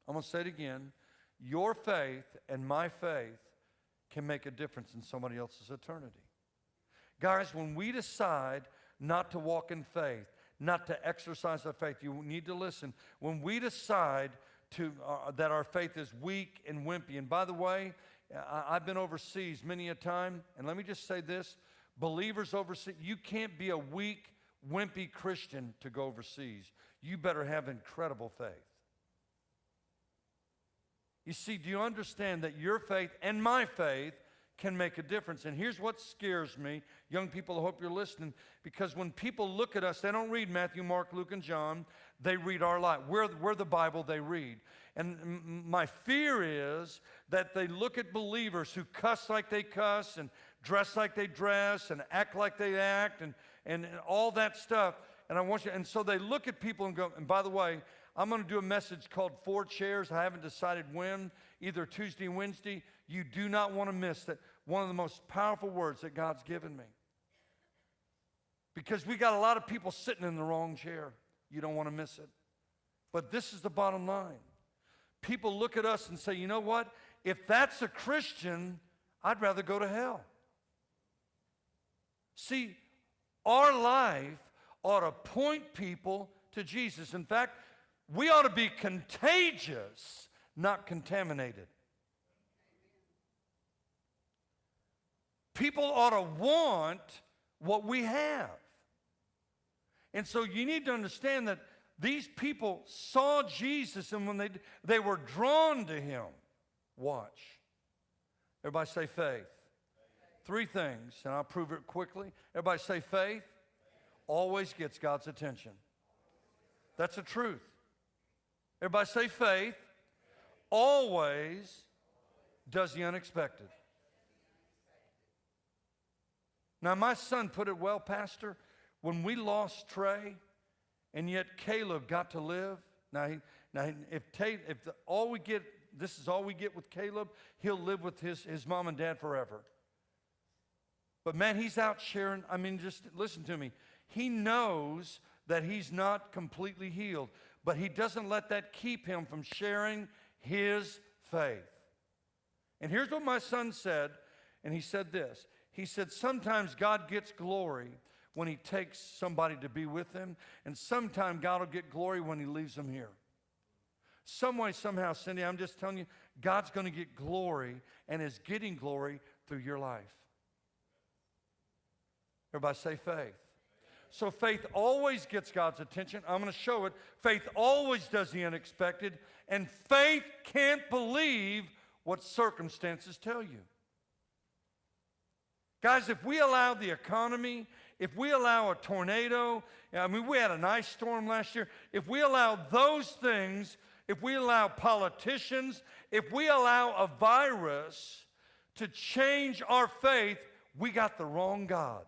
I'm going to say it again. Your faith and my faith can make a difference in somebody else's eternity. Guys, when we decide not to walk in faith, not to exercise our faith, you need to listen. When we decide that our faith is weak and wimpy, and by the way, I've been overseas many a time, and let me just say this, believers overseas, you can't be a weak, wimpy Christian to go overseas. You better have incredible faith. You see, do you understand that your faith and my faith can make a difference? And here's what scares me. Young people, I hope you're listening, because when people look at us, they don't read Matthew, Mark, Luke, and John. They read our life. We're the Bible they read. And my fear is that they look at believers who cuss like they cuss and dress like they dress and act like they act and all that stuff. And so they look at people and go, and by the way, I'm going to do a message called 4 Chairs. I haven't decided when, either Tuesday and Wednesday. You do not want to miss that. One of the most powerful words that God's given me. Because we got a lot of people sitting in the wrong chair. You don't want to miss it. But this is the bottom line. People look at us and say, you know what? If that's a Christian, I'd rather go to hell. See, our life ought to point people to Jesus. In fact, we ought to be contagious, not contaminated. People ought to want what we have. And so you need to understand that these people saw Jesus, and when they were drawn to him. Watch. Everybody say faith. 3 things, and I'll prove it quickly. Everybody say faith always gets God's attention. That's the truth. Everybody say faith always does the unexpected. Now, my son put it well, Pastor. When we lost Trey, and yet Caleb got to live. If all we get, this is all we get with Caleb, he'll live with his mom and dad forever. But man, he's out sharing. I mean, just listen to me. He knows that he's not completely healed, but he doesn't let that keep him from sharing his faith. And here's what my son said, and he said this. He said, sometimes God gets glory when he takes somebody to be with him, and sometimes God will get glory when he leaves them here. Some way, somehow, Cindy, I'm just telling you, God's going to get glory and is getting glory through your life. Everybody say faith. So faith always gets God's attention. I'm going to show it. Faith always does the unexpected, and faith can't believe what circumstances tell you. Guys, if we allow the economy, if we allow a tornado, I mean, we had an ice storm last year. If we allow those things, if we allow politicians, if we allow a virus to change our faith, we got the wrong God.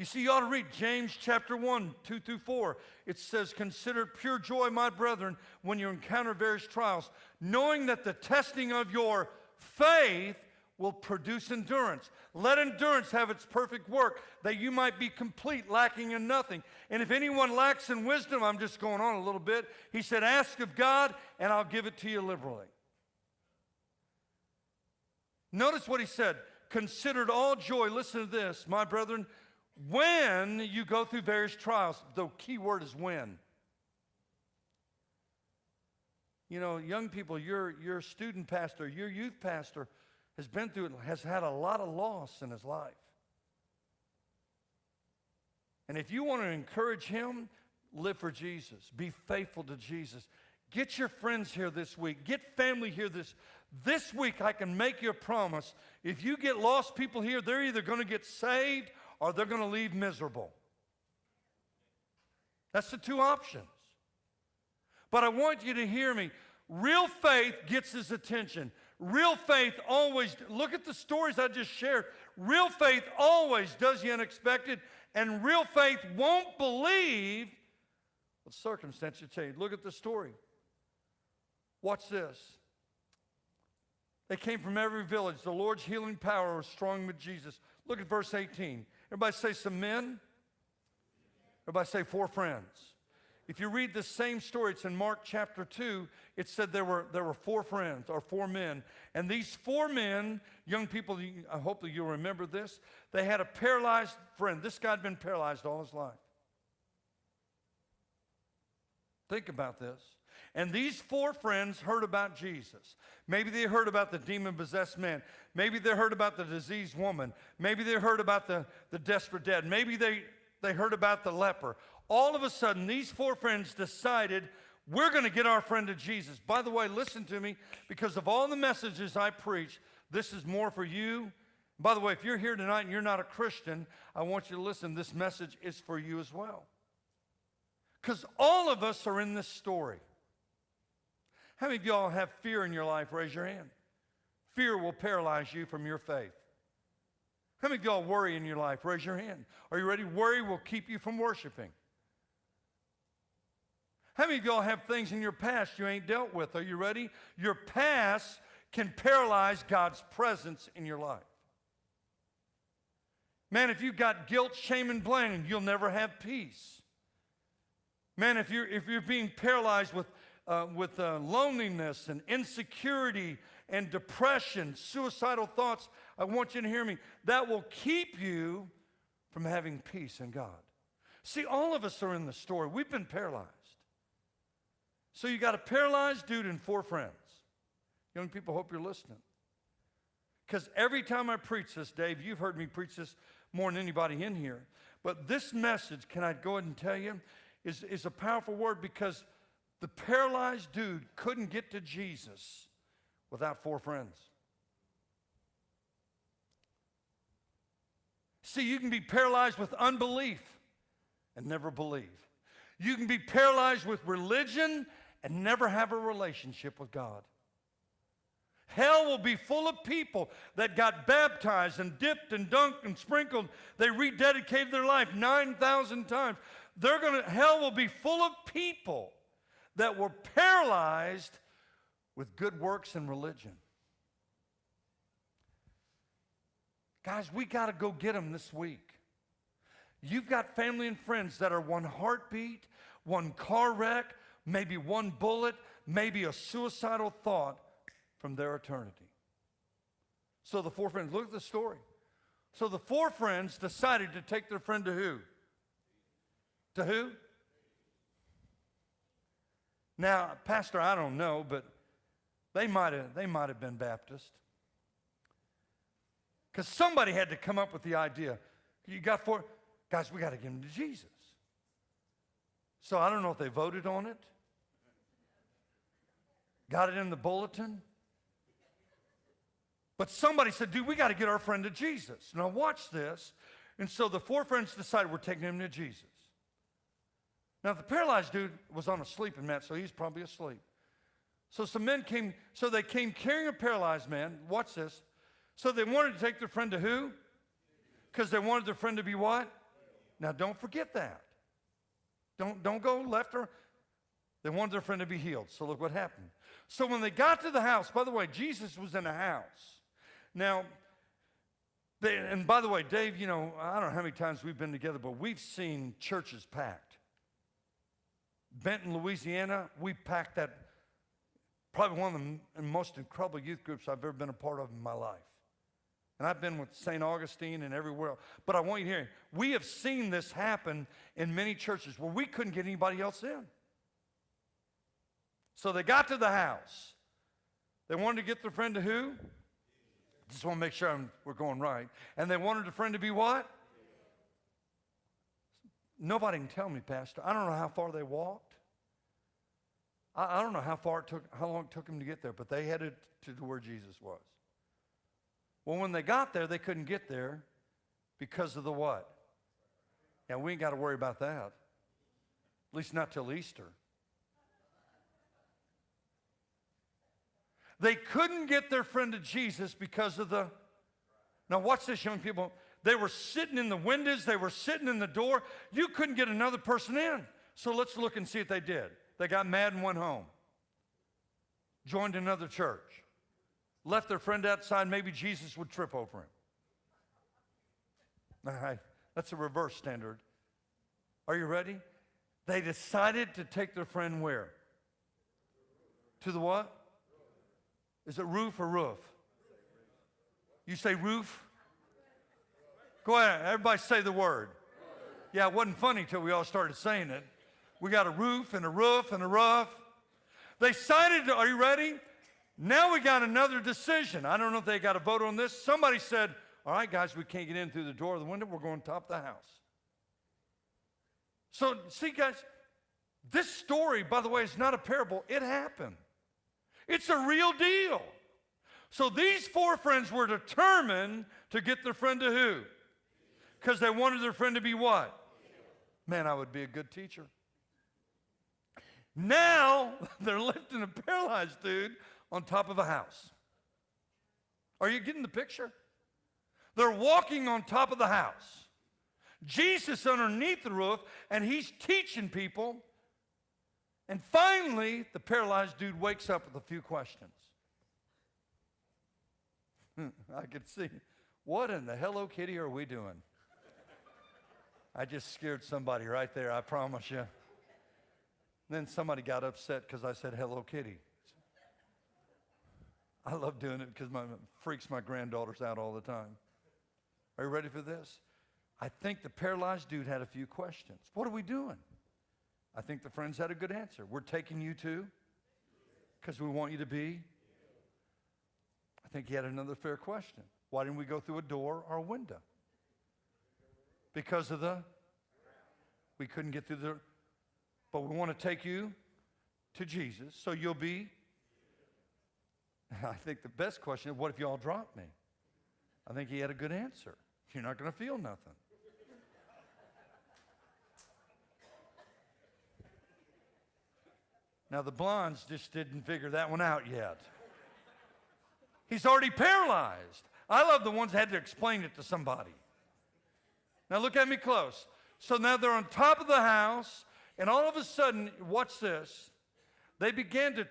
You see, you ought to read James chapter 1, 2 through 4. It says, consider it pure joy, my brethren, when you encounter various trials, knowing that the testing of your faith will produce endurance. Let endurance have its perfect work, that you might be complete, lacking in nothing. And if anyone lacks in wisdom, I'm just going on a little bit, he said, ask of God, and I'll give it to you liberally. Notice what he said. Consider it all joy, listen to this, my brethren, when you go through various trials. The key word is when. You know, young people, your student pastor, your youth pastor has been through it, has had a lot of loss in his life. And if you want to encourage him, live for Jesus. Be faithful to Jesus. Get your friends here this week. Get family here this week. I can make you a promise. If you get lost people here, they're either going to get saved or they're going to leave miserable. That's the two options. But I want you to hear me. Real faith gets his attention. Real faith always, look at the stories I just shared. Real faith always does the unexpected, and real faith won't believe what circumstances change. Look at the story. Watch this. They came from every village. The Lord's healing power was strong with Jesus. Look at verse 18. Everybody say some men. Everybody say 4 friends. If you read the same story, it's in Mark chapter 2, it said there were 4 friends, or 4 men. And these 4 men, young people, I hope that you'll remember this, they had a paralyzed friend. This guy had been paralyzed all his life. Think about this. And these 4 friends heard about Jesus. Maybe they heard about the demon-possessed man. Maybe they heard about the diseased woman. Maybe they heard about the desperate dead. Maybe they heard about the leper. All of a sudden, these 4 friends decided, we're going to get our friend to Jesus. By the way, listen to me, because of all the messages I preach, this is more for you. By the way, if you're here tonight and you're not a Christian, I want you to listen. This message is for you as well. Because all of us are in this story. How many of y'all have fear in your life? Raise your hand. Fear will paralyze you from your faith. How many of y'all worry in your life? Raise your hand. Are you ready? Worry will keep you from worshiping. How many of y'all have things in your past you ain't dealt with? Are you ready? Your past can paralyze God's presence in your life. Man, if you've got guilt, shame, and blame, you'll never have peace. Man, if you're being paralyzed with loneliness and insecurity and depression, suicidal thoughts, I want you to hear me. That will keep you from having peace in God. See, all of us are in the story. We've been paralyzed. So you got a paralyzed dude and 4 friends. Young people, hope you're listening. Because every time I preach this, Dave, you've heard me preach this more than anybody in here. But this message, can I go ahead and tell you, is a powerful word, because the paralyzed dude couldn't get to Jesus without 4 friends. See, you can be paralyzed with unbelief and never believe. You can be paralyzed with religion and never have a relationship with God. Hell will be full of people that got baptized and dipped and dunked and sprinkled. They rededicated their life 9,000 times. Hell will be full of people that were paralyzed with good works and religion. Guys, we got to go get them this week. You've got family and friends that are 1 heartbeat, 1 car wreck, maybe 1 bullet, maybe a suicidal thought from their eternity. So the 4 friends, look at the story. So the 4 friends decided to take their friend to who? To who? Now, Pastor, I don't know, but they might have been Baptist. Because somebody had to come up with the idea. You got 4, guys, we got to give them to Jesus. So I don't know if they voted on it, got it in the bulletin. But somebody said, dude, we got to get our friend to Jesus. Now watch this. And so the 4 friends decided we're taking him to Jesus. Now the paralyzed dude was on a sleeping mat, so he's probably asleep. So some men came, they came carrying a paralyzed man. Watch this. So they wanted to take their friend to who? Because they wanted their friend to be what? Now, don't forget that. Don't go left or... They wanted their friend to be healed. So look what happened. So when they got to the house, by the way, Jesus was in a house. Now, and by the way, Dave, you know, I don't know how many times we've been together, but we've seen churches packed. Benton, Louisiana, we packed that, probably one of the most incredible youth groups I've ever been a part of in my life. And I've been with St. Augustine and everywhere else. But I want you to hear, we have seen this happen in many churches where we couldn't get anybody else in. So they got to the house. They wanted to get their friend to who? Just want to make sure we're going right. And they wanted the friend to be what? Nobody can tell me, Pastor. I don't know how far they walked. I don't know how long it took them to get there, but they headed to where Jesus was. Well, when they got there, they couldn't get there because of the what? Yeah, we ain't got to worry about that. At least not till Easter. They couldn't get their friend to Jesus because of the... Now watch this, young people. They were sitting in the windows. They were sitting in the door. You couldn't get another person in. So let's look and see what they did. They got mad and went home. Joined another church. Left their friend outside. Maybe Jesus would trip over him. All right. That's a reverse standard. Are you ready? They decided to take their friend where? To the what? Is it roof or roof? You say roof? Go ahead. Everybody say the word. Yeah, it wasn't funny till we all started saying it. We got a roof and a roof and a roof. They decided, are you ready? Now we got another decision. I don't know if they got a vote on this. Somebody said, all right, guys, we can't get in through the door or the window. We're going top of the house. So, see, guys, this story, by the way, is not a parable. It happened. It's a real deal. So these four friends were determined to get their friend to who? Because they wanted their friend to be what? Man, I would be a good teacher. Now, they're lifting a paralyzed dude on top of a house. Are you getting the picture? They're walking on top of the house. Jesus underneath the roof, and he's teaching people. And finally, the paralyzed dude wakes up with a few questions. I could see, what in the Hello Kitty are we doing? I just scared somebody right there, I promise you. Then somebody got upset because I said Hello Kitty. I love doing it because it freaks my granddaughters out all the time. Are you ready for this? I think the paralyzed dude had a few questions. What are we doing? I think the friends had a good answer. We're taking you to because we want you to be. I think he had another fair question. Why didn't we go through a door or a window? Because of we couldn't get through the, but we want to take you to Jesus, so you'll be. I think the best question is, what if you all drop me? I think he had a good answer. You're not going to feel nothing. Now, the blondes just didn't figure that one out yet. He's already paralyzed. I love the ones that had to explain it to somebody. Now, look at me close. So now they're on top of the house, and all of a sudden, watch this. They began to,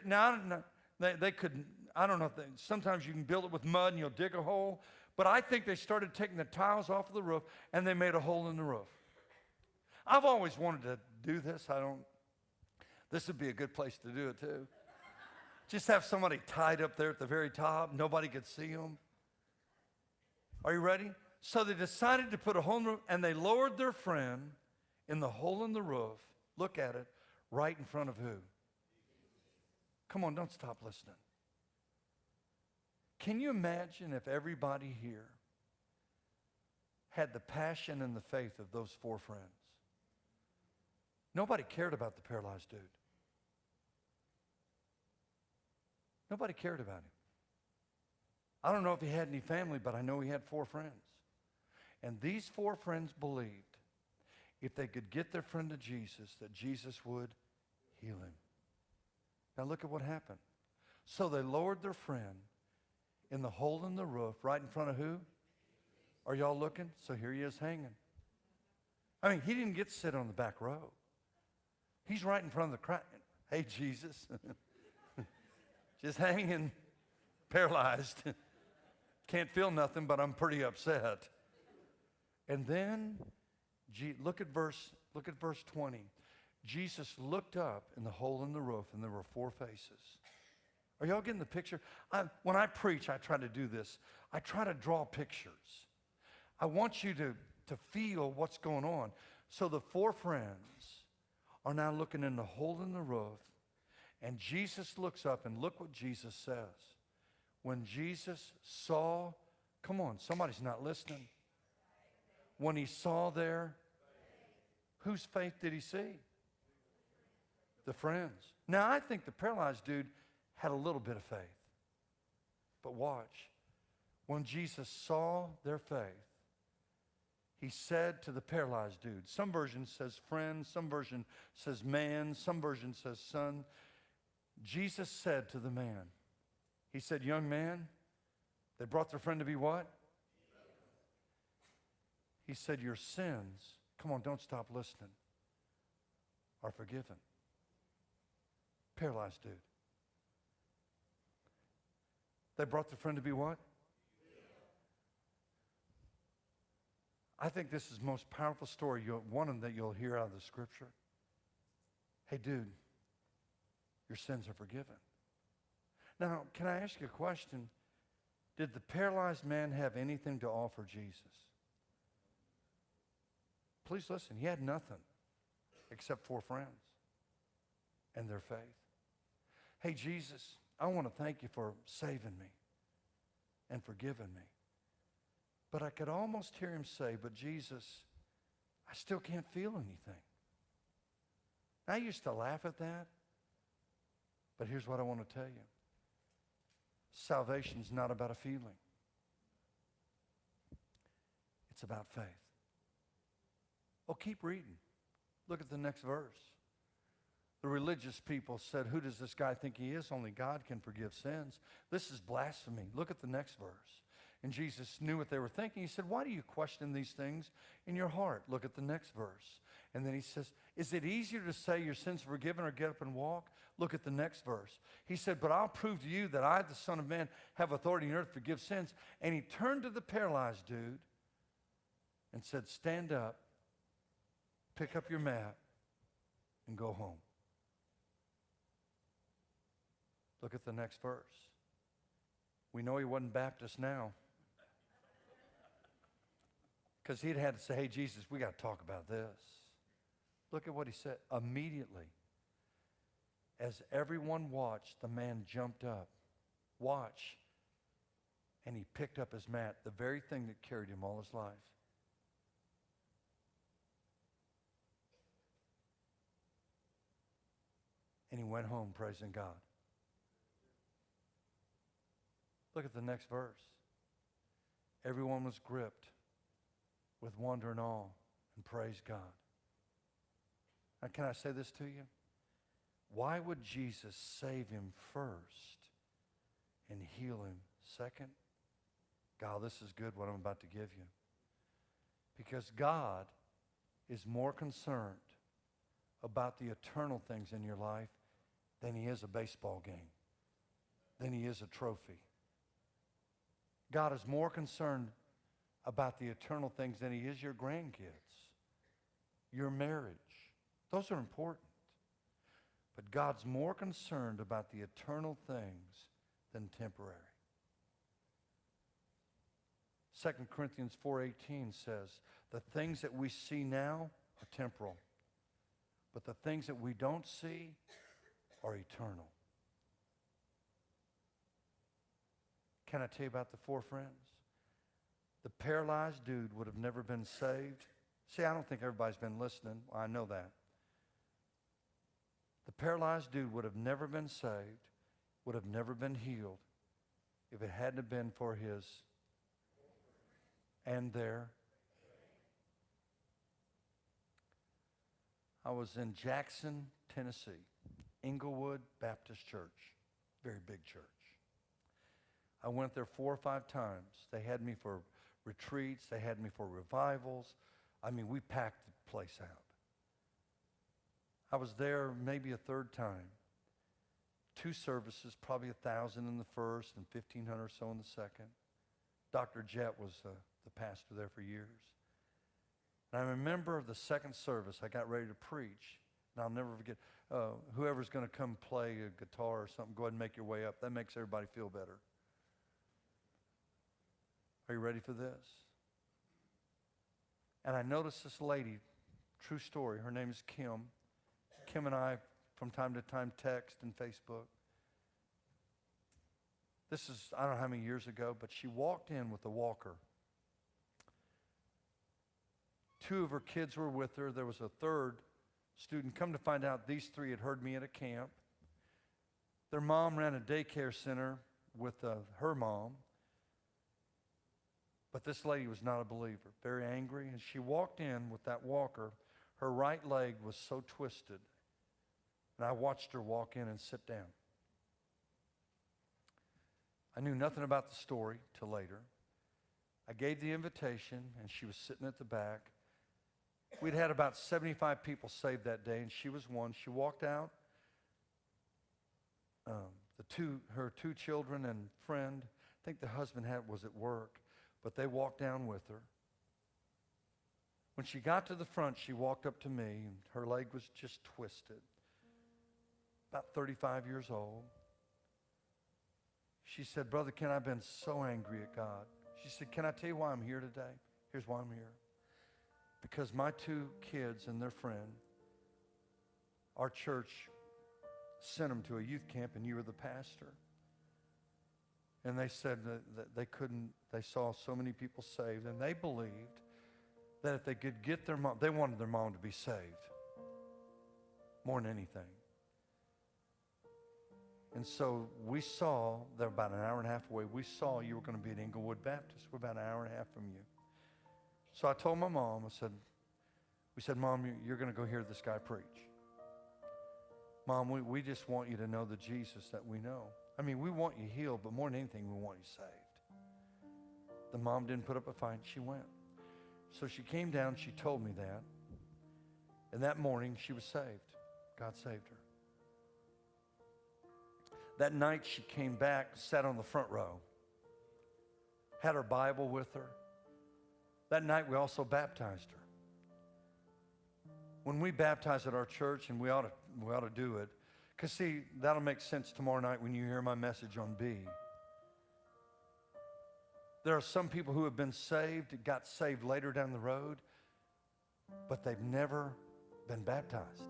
now they could, I don't know, sometimes you can build it with mud and you'll dig a hole, but I think they started taking the tiles off of the roof, and they made a hole in the roof. I've always wanted to do this. This would be a good place to do it too. Just have somebody tied up there at the very top. Nobody could see them. Are you ready? So they decided to put a hole in the roof, and they lowered their friend in the hole in the roof. Look at it, right in front of who? Come on, don't stop listening. Can you imagine if everybody here had the passion and the faith of those four friends? Nobody cared about the paralyzed dude. Nobody cared about him. I don't know if he had any family, but I know he had four friends. And these four friends believed if they could get their friend to Jesus, that Jesus would heal him. Now look at what happened. So they lowered their friend in the hole in the roof right in front of who? Are y'all looking? So here he is hanging. I mean, he didn't get to sit on the back row. He's right in front of the crowd. Hey, Jesus. Just hanging, paralyzed. Can't feel nothing, but I'm pretty upset. And then, look at verse 20. Jesus looked up in the hole in the roof, and there were 4 faces. Are y'all getting the picture? When I preach, I try to do this. I try to draw pictures. I want you to feel what's going on. So the 4 friends are now looking in the hole in the roof, and Jesus looks up, and look what Jesus says. When Jesus saw, come on, somebody's not listening. When he saw there, whose faith did he see? The friends. Now, I think the paralyzed dude had a little bit of faith. But watch. When Jesus saw their faith, he said to the paralyzed dude, some version says friend, some version says man, some version says son. Jesus said to the man, he said, young man, they brought their friend to be what? He said, your sins, come on, don't stop listening, are forgiven. Paralyzed dude. They brought their friend to be what? I think this is the most powerful story, one of them that you'll hear out of the scripture. Hey, dude, your sins are forgiven. Now, can I ask you a question? Did the paralyzed man have anything to offer Jesus? Please listen, he had nothing except 4 friends and their faith. Hey, Jesus, I want to thank you for saving me and forgiving me. But I could almost hear him say, but Jesus, I still can't feel anything. I used to laugh at that, but here's what I want to tell you. Salvation's not about a feeling. It's about faith. Oh, keep reading. Look at the next verse. The religious people said, who does this guy think he is? Only God can forgive sins. This is blasphemy. Look at the next verse. And Jesus knew what they were thinking. He said, why do you question these things in your heart? Look at the next verse. And then he says, is it easier to say your sins are forgiven or get up and walk? Look at the next verse. He said, but I'll prove to you that I, the Son of Man, have authority on earth to forgive sins. And he turned to the paralyzed dude and said, stand up, pick up your mat, and go home. Look at the next verse. We know he wasn't Baptist now, because he'd had to say, hey, Jesus, we got to talk about this. Look at what he said. Immediately, as everyone watched, the man jumped up. Watch. And he picked up his mat, the very thing that carried him all his life. And he went home praising God. Look at the next verse. Everyone was gripped with wonder and awe and praised God. Now, can I say this to you? Why would Jesus save him first and heal him second? God, this is good what I'm about to give you. Because God is more concerned about the eternal things in your life than he is a baseball game, than he is a trophy. God is more concerned about the eternal things than he is your grandkids, your marriage. Those are important. But God's more concerned about the eternal things than temporary. 2 Corinthians 4:18 says, the things that we see now are temporal, but the things that we don't see are eternal. Can I tell you about the 4 friends? The paralyzed dude would have never been saved. See, I don't think everybody's been listening. I know that. The paralyzed dude would have never been saved, would have never been healed if it hadn't have been for his and their. I was in Jackson, Tennessee, Inglewood Baptist Church, very big church. I went there 4 or 5 times. They had me for retreats. They had me for revivals. I mean, we packed the place out. I was there maybe a third time. 2 services, probably 1,000 in the first and 1,500 or so in the second. Dr. Jett was the pastor there for years. And I remember the second service, I got ready to preach. And I'll never forget, whoever's going to come play a guitar or something, go ahead and make your way up. That makes everybody feel better. Are you ready for this? And I noticed this lady, true story, her name is Kim. Kim and I, from time to time, text and Facebook. This is, I don't know how many years ago, but she walked in with a walker. 2 of her kids were with her. There was a third student. Come to find out, these 3 had heard me at a camp. Their mom ran a daycare center with her mom. But this lady was not a believer, very angry. And she walked in with that walker. Her right leg was so twisted. And I watched her walk in and sit down. I knew nothing about the story till later. I gave the invitation, and she was sitting at the back. We'd had about 75 people saved that day, and she was one. She walked out. Her 2 children and friend, I think the husband was at work, but they walked down with her. When she got to the front, she walked up to me, and her leg was just twisted. About 35 years old. She said, "Brother Ken, I've been so angry at God." She said, "Can I tell you why I'm here today? Here's why I'm here. Because my 2 kids and their friend, our church sent them to a youth camp, and you were the pastor. And they said that they saw so many people saved, and they believed that if they could get their mom, they wanted their mom to be saved more than anything. And so we saw, they're about an hour and a half away, we saw you were going to be at Inglewood Baptist. We're about an hour and a half from you. So I told my mom, we said, "Mom, you're going to go hear this guy preach. Mom, we just want you to know the Jesus that we know. I mean, we want you healed, but more than anything, we want you saved." The mom didn't put up a fight. She went. So she came down. She told me that. And that morning, she was saved. God saved her. That night, she came back, sat on the front row, had her Bible with her. That night, we also baptized her. When we baptize at our church, and we ought to do it, because see, that'll make sense tomorrow night when you hear my message on B. There are some people who have been saved, got saved later down the road, but they've never been baptized.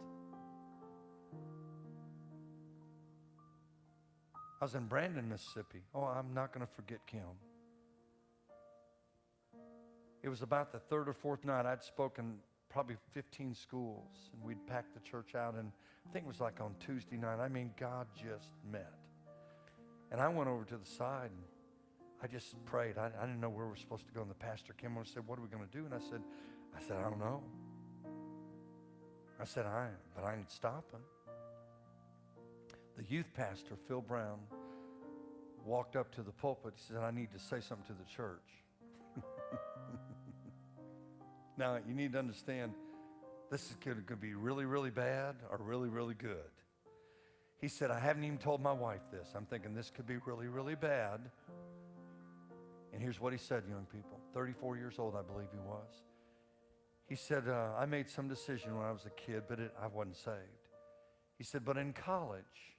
I was in Brandon, Mississippi. Oh, I'm not going to forget Kim. It was about the 3rd or 4th night. I'd spoken probably 15 schools, and we'd packed the church out, and I think it was like on Tuesday night. I mean, God just met. And I went over to the side, and I just prayed. I didn't know where we were supposed to go, and the pastor came over and said, "What are we going to do?" And I said, I don't know. I said, but I ain't stopping. The youth pastor, Phil Brown, walked up to the pulpit. He said, "I need to say something to the church." Now, you need to understand, this is going to be really, really bad or really, really good. He said, "I haven't even told my wife this. I'm thinking this could be really, really bad." And here's what he said, young people. 34 years old, I believe he was. He said, "I made some decision when I was a kid, but I wasn't saved." He said, "But in college,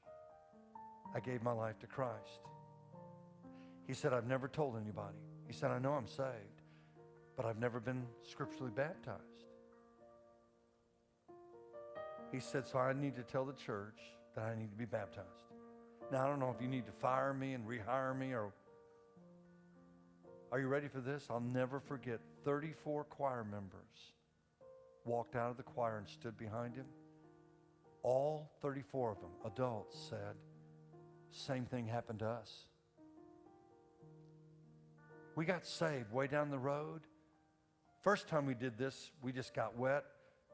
I gave my life to Christ." He said, "I've never told anybody." He said, "I know I'm saved, but I've never been scripturally baptized." He said, "So I need to tell the church that I need to be baptized." Now, I don't know if you need to fire me and rehire me, or are you ready for this? I'll never forget, 34 choir members walked out of the choir and stood behind him. All 34 of them, adults, said, "Same thing happened to us." We got saved way down the road. First time we did this, we just got wet,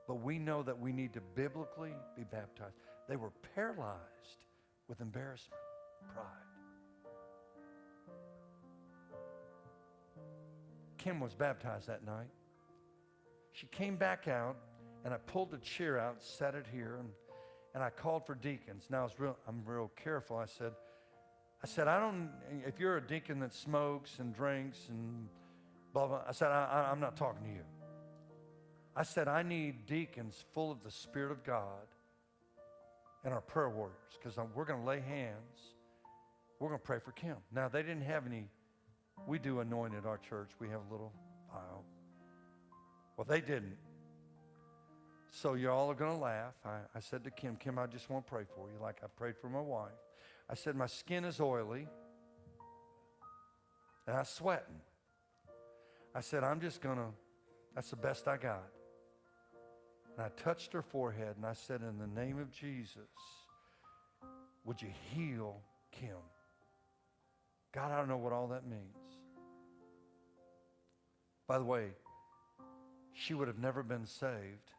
but we know that we need to biblically be baptized. They were paralyzed with embarrassment, pride. Kim was baptized that night. She came back out, and I pulled a chair out, set it here, and I called for deacons. Now I'm real careful. I said, I don't, if you're a deacon that smokes and drinks and blah, blah, I said, I'm not talking to you. I said, I need deacons full of the Spirit of God and our prayer warriors, because we're going to lay hands. We're going to pray for Kim. Now, they didn't have any, we do anoint at our church. We have a little vial. Well, they didn't. So you all are going to laugh. I said to Kim, Kim, I just want to pray for you like I prayed for my wife. I said, my skin is oily, and I'm sweating. I said, I'm just going to, that's the best I got. And I touched her forehead, and I said, in the name of Jesus, would you heal Kim? God, I don't know what all that means. By the way, she would have never been saved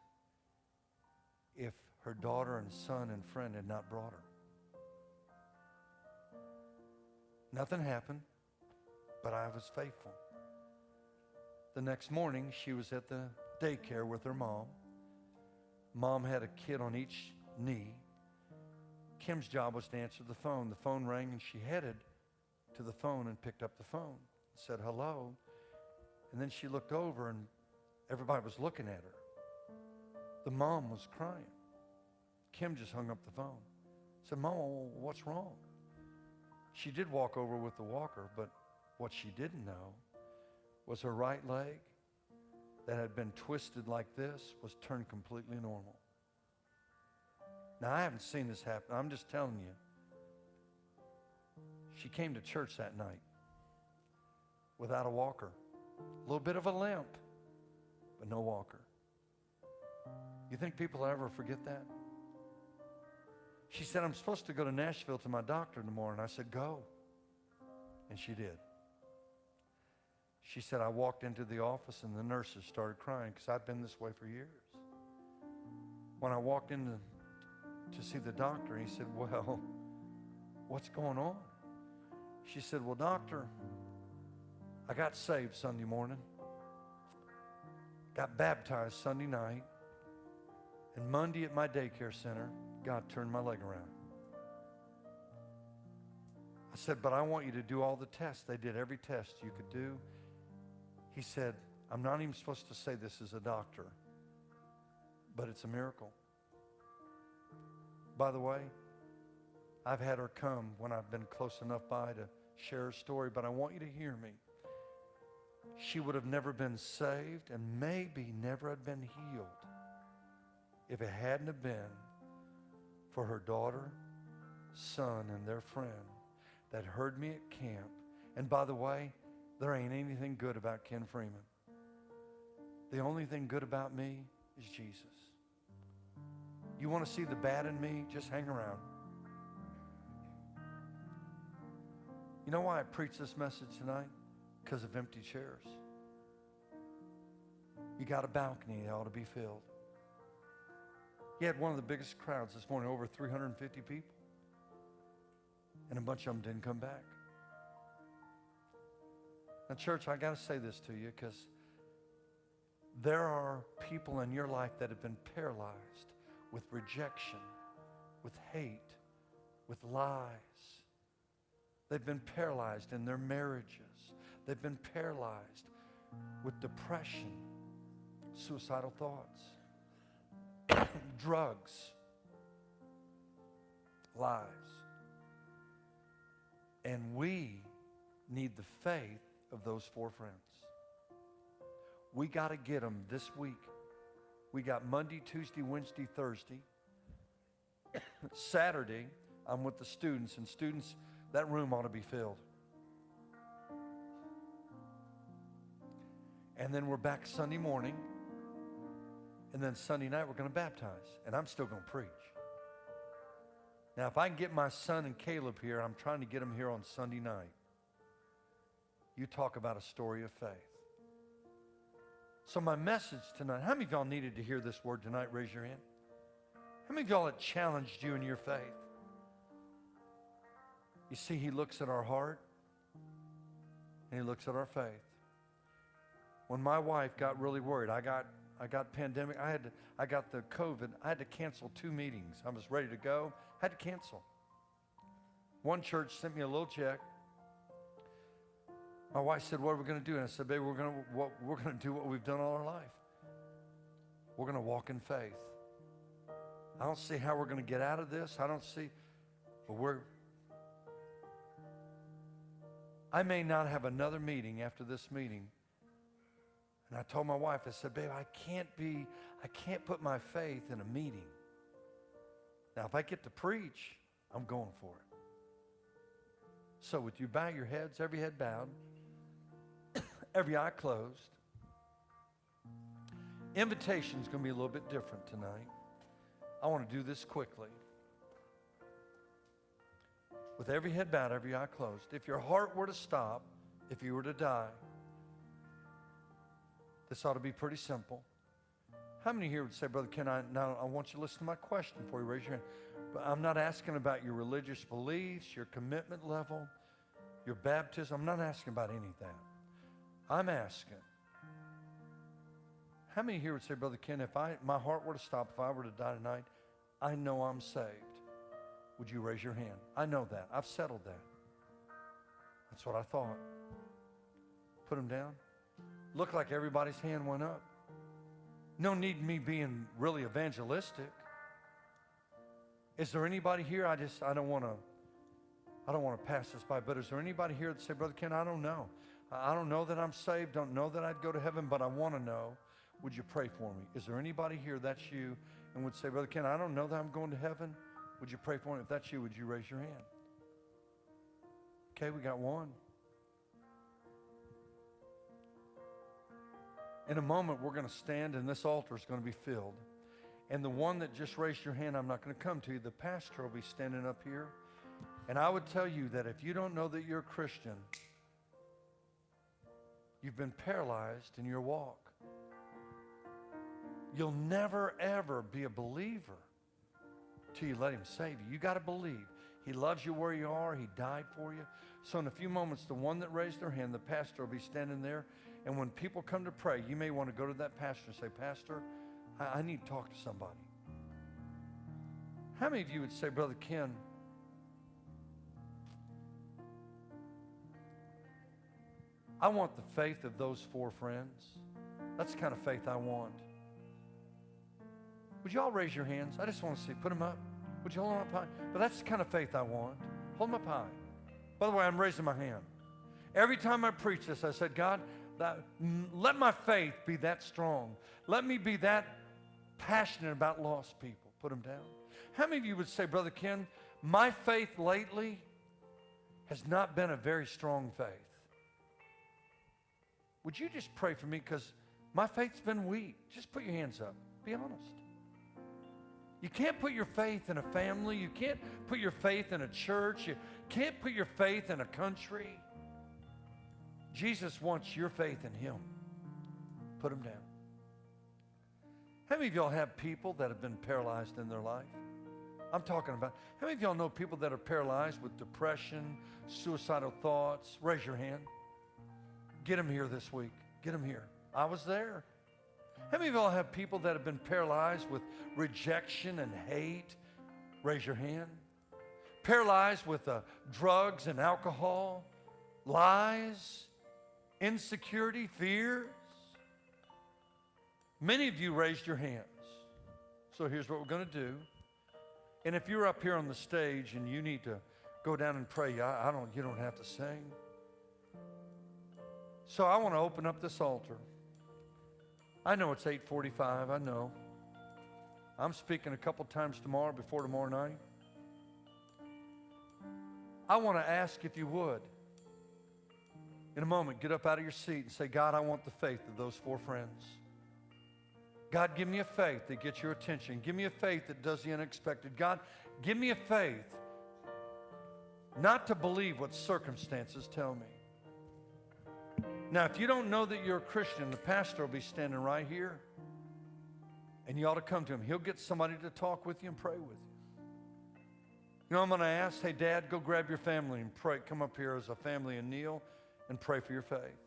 if her daughter and son and friend had not brought her. Nothing happened, but I was faithful. The next morning, she was at the daycare with her mom. Mom had a kid on each knee. Kim's job was to answer the phone. The phone rang, and she headed to the phone and picked up the phone, said hello, and then she looked over, and everybody was looking at her. The mom was crying. Kim just hung up the phone. Said, Mom, what's wrong? She did walk over with the walker, but what she didn't know was her right leg that had been twisted like this was turned completely normal. Now, I haven't seen this happen. I'm just telling you. She came to church that night without a walker. A little bit of a limp, but no walker. You think people ever forget that? She said, I'm supposed to go to Nashville to my doctor tomorrow. And I said, go. And she did. She said, I walked into the office and the nurses started crying because I'd been this way for years. When I walked in to see the doctor, he said, well, what's going on? She said, well, doctor, I got saved Sunday morning, got baptized Sunday night, and Monday at my daycare center, God turned my leg around. I said, but I want you to do all the tests. They did every test you could do. He said, I'm not even supposed to say this as a doctor, but it's a miracle. By the way, I've had her come when I've been close enough by to share her story, but I want you to hear me. She would have never been saved and maybe never had been healed if it hadn't have been for her daughter, son, and their friend that heard me at camp. And by the way, there ain't anything good about Ken Freeman. The only thing good about me is Jesus. You want to see the bad in me? Just hang around. You know why I preach this message tonight? Because of empty chairs. You got a balcony, it ought to be filled. He had one of the biggest crowds this morning, over 350 people. And a bunch of them didn't come back. Now, church, I got to say this to you because there are people in your life that have been paralyzed with rejection, with hate, with lies. They've been paralyzed in their marriages. They've been paralyzed with depression, suicidal thoughts, drugs, lies. And we need the faith of those four friends. We got to get them this week. We got Monday, Tuesday, Wednesday, Thursday. Saturday, I'm with the students, and students, that room ought to be filled. And then we're back Sunday morning, and then Sunday night we're going to baptize, and I'm still going to preach. Now, if I can get my son and Caleb here, I'm trying to get them here on Sunday night. You talk about a story of faith. So my message tonight, how many of y'all needed to hear this word tonight? Raise your hand. How many of y'all it challenged you in your faith? You see, he looks at our heart, and he looks at our faith. When my wife got really worried, I got I got pandemic. I got the COVID. I had to cancel 2 meetings. I was ready to go. Had to cancel. One church sent me a little check. My wife said, "What are we going to do?" And I said, "Baby, we're going to do what we've done all our life. We're going to walk in faith. I don't see how we're going to get out of this. I don't see, but I may not have another meeting after this meeting." And I told my wife, I said, "Babe, I can't put my faith in a meeting. Now, if I get to preach, I'm going for it." So would you bow your heads, every head bowed, every eye closed? Invitation's going to be a little bit different tonight. I want to do this quickly. With every head bowed, every eye closed. If your heart were to stop, if you were to die, this ought to be pretty simple. How many here would say, "Brother Ken, I want you to listen to my question before you raise your hand. But I'm not asking about your religious beliefs, your commitment level, your baptism. I'm not asking about any of that. I'm asking, how many here would say, "Brother Ken, if my heart were to stop, if I were to die tonight, I know I'm saved"? Would you raise your hand? I know that. I've settled that. That's what I thought. Put them down. Looked like everybody's hand went up. No need me being really evangelistic. Is there anybody here? I don't want to pass this by, but is there anybody here that say, "Brother Ken, I don't know. I don't know that I'm saved. Don't know that I'd go to heaven, but I want to know. Would you pray for me?" Is there anybody here that's you and would say, "Brother Ken, I don't know that I'm going to heaven. Would you pray for me?" If that's you, would you raise your hand? Okay, we got one. In a moment, we're going to stand and this altar is going to be filled. And the one that just raised your hand, I'm not going to come to you. The pastor will be standing up here. And I would tell you that if you don't know that you're a Christian, you've been paralyzed in your walk. You'll never, ever be a believer till you let him save you. You got to believe. He loves you where you are. He died for you. So in a few moments, the one that raised their hand, the pastor will be standing there. And when people come to pray, you may want to go to that pastor and say, "Pastor, I need to talk to somebody." How many of you would say, "Brother Ken, I want the faith of those 4 friends. That's the kind of faith I want"? Would you all raise your hands? I just want to see. Put them up. Would you hold them up high? But that's the kind of faith I want. Hold them up high. By the way, I'm raising my hand. Every time I preach this, I said, "God, let my faith be that strong. Let me be that passionate about lost people." Put them down. How many of you would say, "Brother Ken, my faith lately has not been a very strong faith"? Would you just pray for me because my faith's been weak? Just put your hands up. Be honest. You can't put your faith in a family. You can't put your faith in a church. You can't put your faith in a country. Jesus wants your faith in him. Put them down. How many of y'all have people that have been paralyzed in their life? I'm talking about, how many of y'all know people that are paralyzed with depression, suicidal thoughts? Raise your hand. Get them here this week. Get them here. I was there. How many of y'all have people that have been paralyzed with rejection and hate? Raise your hand. Paralyzed with drugs and alcohol, lies, insecurity, fears. Many of you raised your hands. So here's what we're going to do. And if you're up here on the stage and you need to go down and pray, you don't have to sing. So I want to open up this altar. I know it's 8:45, I know. I'm speaking a couple times before tomorrow night. I want to ask if you would, in a moment, get up out of your seat and say, "God, I want the faith of those 4 friends. God, give me a faith that gets your attention. Give me a faith that does the unexpected. God, give me a faith not to believe what circumstances tell me." Now, if you don't know that you're a Christian, the pastor will be standing right here. And you ought to come to him. He'll get somebody to talk with you and pray with you. You know, I'm going to ask, "Hey, Dad, go grab your family and pray. Come up here as a family and kneel and pray for your faith."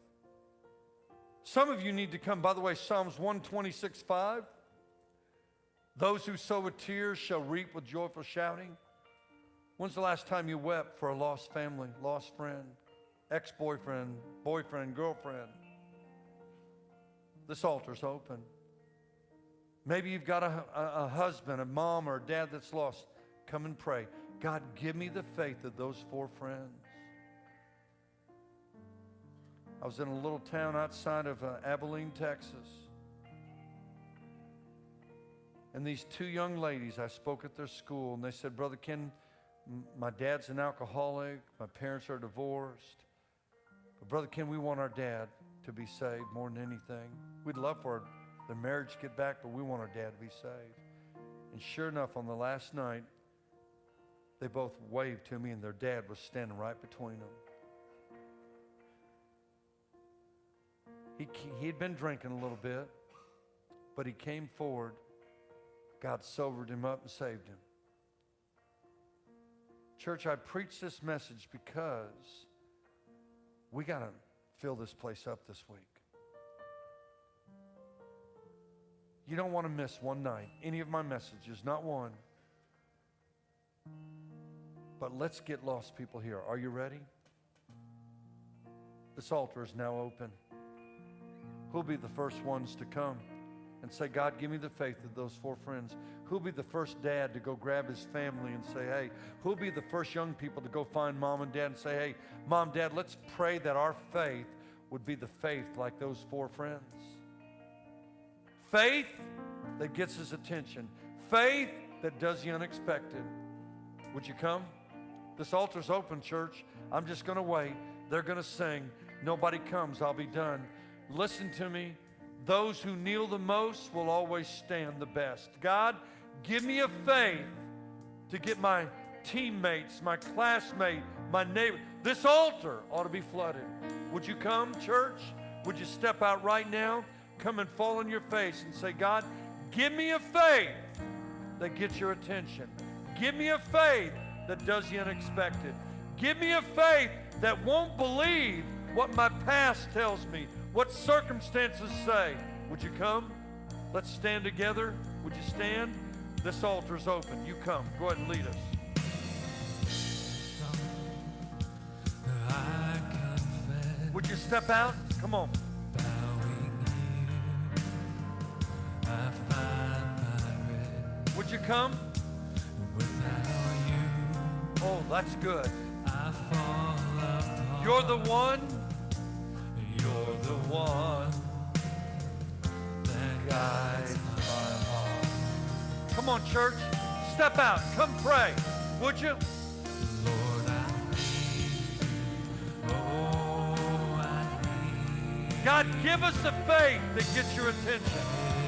Some of you need to come. By the way, Psalms 126:5. Those who sow with tears shall reap with joyful shouting. When's the last time you wept for a lost family, lost friend, ex-boyfriend, boyfriend, girlfriend? This altar's open. Maybe you've got a husband, a mom, or a dad that's lost. Come and pray. God, give me the faith of those 4 friends. I was in a little town outside of Abilene, Texas. And these 2 young ladies, I spoke at their school, and they said, Brother Ken, my dad's an alcoholic. My parents are divorced. But Brother Ken, we want our dad to be saved more than anything. We'd love for their marriage to get back, but we want our dad to be saved. And sure enough, on the last night, they both waved to me, and their dad was standing right between them. He'd been drinking a little bit, but he came forward. God sobered him up and saved him. Church, I preach this message because we got to fill this place up this week. You don't want to miss one night, any of my messages, not one. But let's get lost people here. Are you ready? This altar is now open. Who'll be the first ones to come and say, God, give me the faith of those 4 friends? Who'll be the first dad to go grab his family and say, hey? Who'll be the first young people to go find mom and dad and say, hey, Mom, Dad, let's pray that our faith would be the faith like those 4 friends. Faith that gets his attention. Faith that does the unexpected. Would you come? This altar's open, church. I'm just going to wait. They're going to sing. Nobody comes, I'll be done. Listen to me. Those who kneel the most will always stand the best. God, give me a faith to get my teammates, my classmate, my neighbor. This altar ought to be flooded. Would you come, church? Would you step out right now? Come and fall on your face and say, God, give me a faith that gets your attention. Give me a faith that does the unexpected. Give me a faith that won't believe what my past tells me, what circumstances say. Would you come? Let's stand together. Would you stand? This altar's open. You come. Go ahead and lead us. I confess, Would you step out? Come on. bowing here, I find my rest. Would you come? Without you, Oh, that's good. I fall apart. You're the one. You're the one that Guide guides my heart. Come on, church. Step out. Come pray. Would you? Lord, I need you. Oh, I need you. God, give us a faith that gets your attention.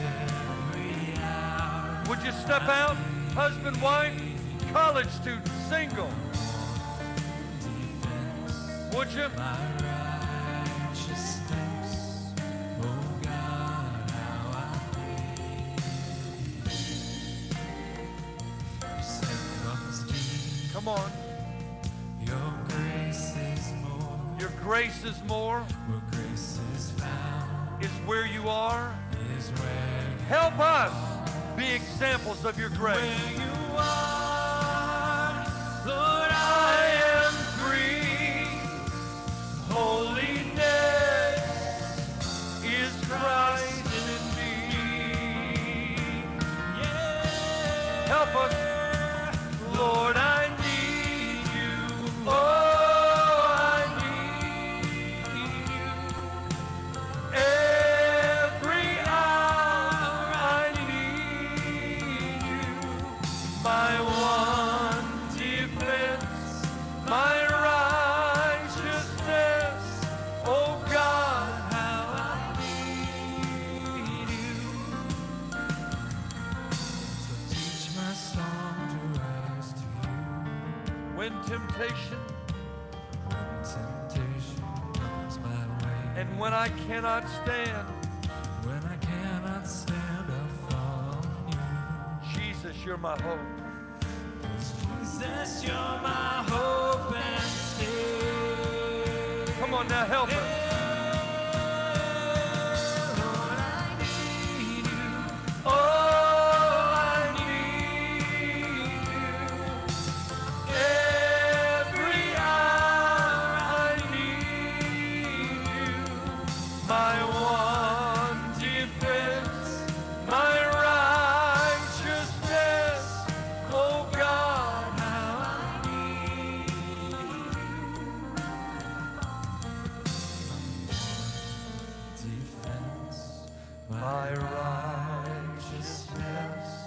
Every hour. Would you step out? Husband, wife, college student, single. Would you? My righteousness. Oh God, how I need you. You sent us deep. Come on. Your grace is more. Your grace is more. Where grace is found Is where you are. is where Help us be examples of your grace. where you are, Lord. I am free. Holiness is Christ in me. Yeah. Help us, Lord, I need you. Oh, I need you. Every hour I need you. My one defense, my righteousness. Oh God, how I need you. So teach my song to rise to you When temptation when temptation comes my way. and when I cannot stand, When I cannot stand, I'll fall on you. Jesus, you're my hope. Jesus, you're my hope and stay. Come on now, help us. righteousness.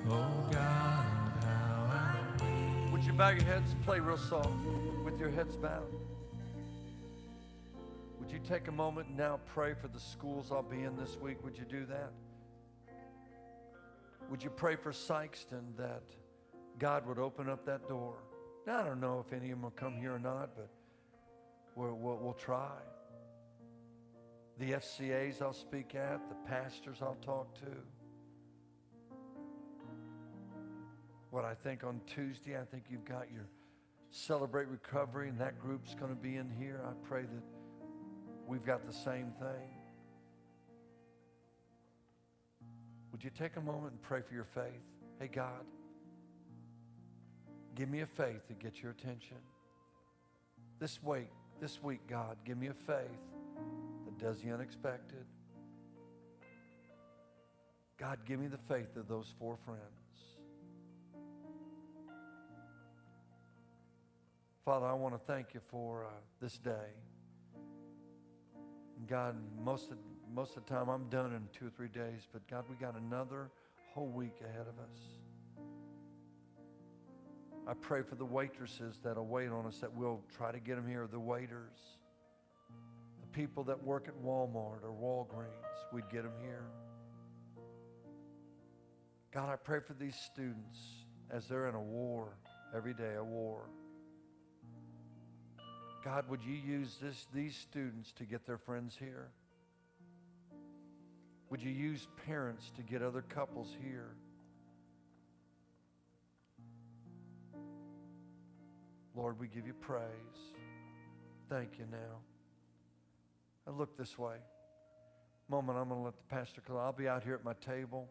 Oh God, how I need. Would you bow your heads, play real soft with your heads bowed? Would you take a moment and now pray for the schools I'll be in this week? Would you do that? Would you pray for Sykeston that God would open up that door? Now, I don't know if any of them will come here or not, but we'll try. The FCAs I'll speak at, the pastors I'll talk to. What I think on Tuesday, I think you've got your Celebrate Recovery, and that group's going to be in here. I pray that we've got the same thing. Would you take a moment and pray for your faith? Hey, God, give me a faith that gets your attention. This week, God, give me a faith that does the unexpected. God, give me the faith of those 4 friends. Father, I want to thank you for this day. God, most of the time I'm done in 2 or 3 days, but God, we got another whole week ahead of us. I pray for the waitresses that'll wait on us, that we'll try to get them here, the waiters, the people that work at Walmart or Walgreens, we'd get them here. God, I pray for these students as they're in a war, every day a war. God, would you use these students to get their friends here? Would you use parents to get other couples here? Lord, we give you praise. Thank you now. And look this way. Moment, I'm going to let the pastor come. I'll be out here at my table.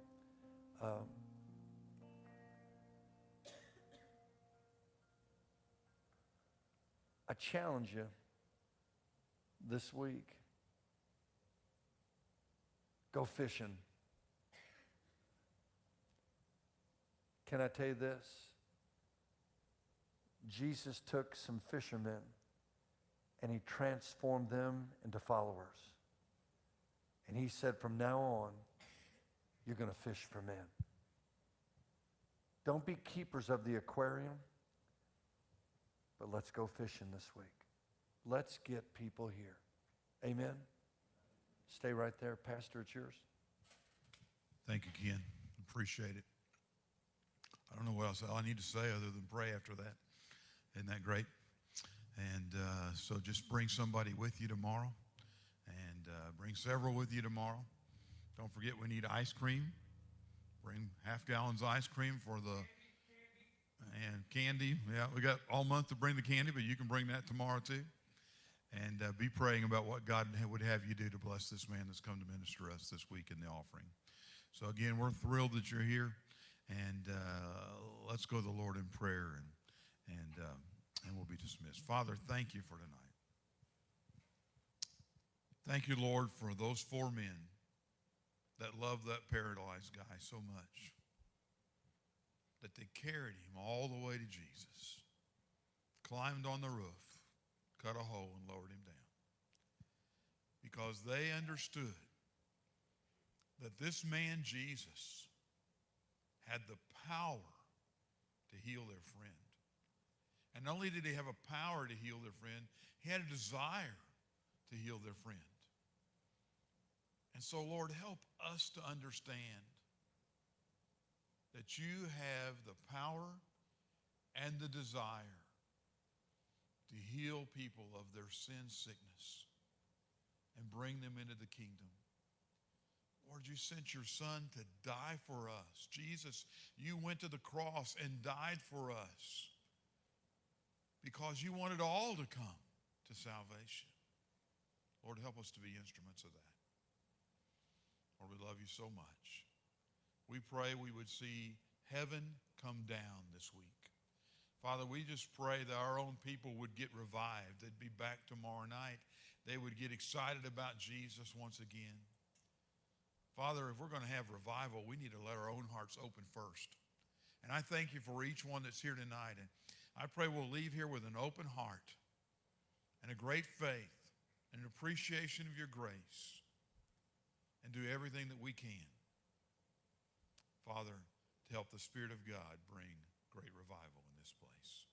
I challenge you this week. Go fishing. Can I tell you this? Jesus took some fishermen and he transformed them into followers. And he said, from now on, you're going to fish for men. Don't be keepers of the aquarium, but let's go fishing this week. Let's get people here. Amen? Stay right there. Pastor, it's yours. Thank you, Ken. Appreciate it. I don't know what else I need to say other than pray after that. Isn't that great? And so just bring somebody with you tomorrow, and bring several with you tomorrow. Don't forget we need ice cream. Bring half-gallons ice cream for the and candy. Yeah, we got all month to bring the candy, but you can bring that tomorrow too. And be praying about what God would have you do to bless this man that's come to minister to us this week in the offering. So again, we're thrilled that you're here, and let's go to the Lord in prayer, and we'll be dismissed. Father, thank you for tonight. Thank you, Lord, for those 4 men that loved that paralyzed guy so much that they carried him all the way to Jesus, climbed on the roof, cut a hole, and lowered him down. Because they understood that this man, Jesus, had the power to heal their friend. And not only did he have a power to heal their friend, he had a desire to heal their friend. And so, Lord, help us to understand that you have the power and the desire to heal people of their sin sickness and bring them into the kingdom. Lord, you sent your son to die for us. Jesus, you went to the cross and died for us because you wanted all to come to salvation. Lord, help us to be instruments of that. Lord, we love you so much. We pray we would see heaven come down this week. Father, we just pray that our own people would get revived. They'd be back tomorrow night. They would get excited about Jesus once again. Father, if we're going to have revival, we need to let our own hearts open first. And I thank you for each one that's here tonight. And I pray we'll leave here with an open heart and a great faith and an appreciation of your grace, and do everything that we can Father, to help the Spirit of God bring great revival in this place.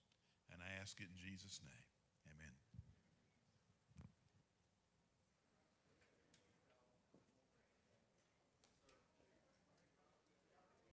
And I ask it in Jesus' name. Amen.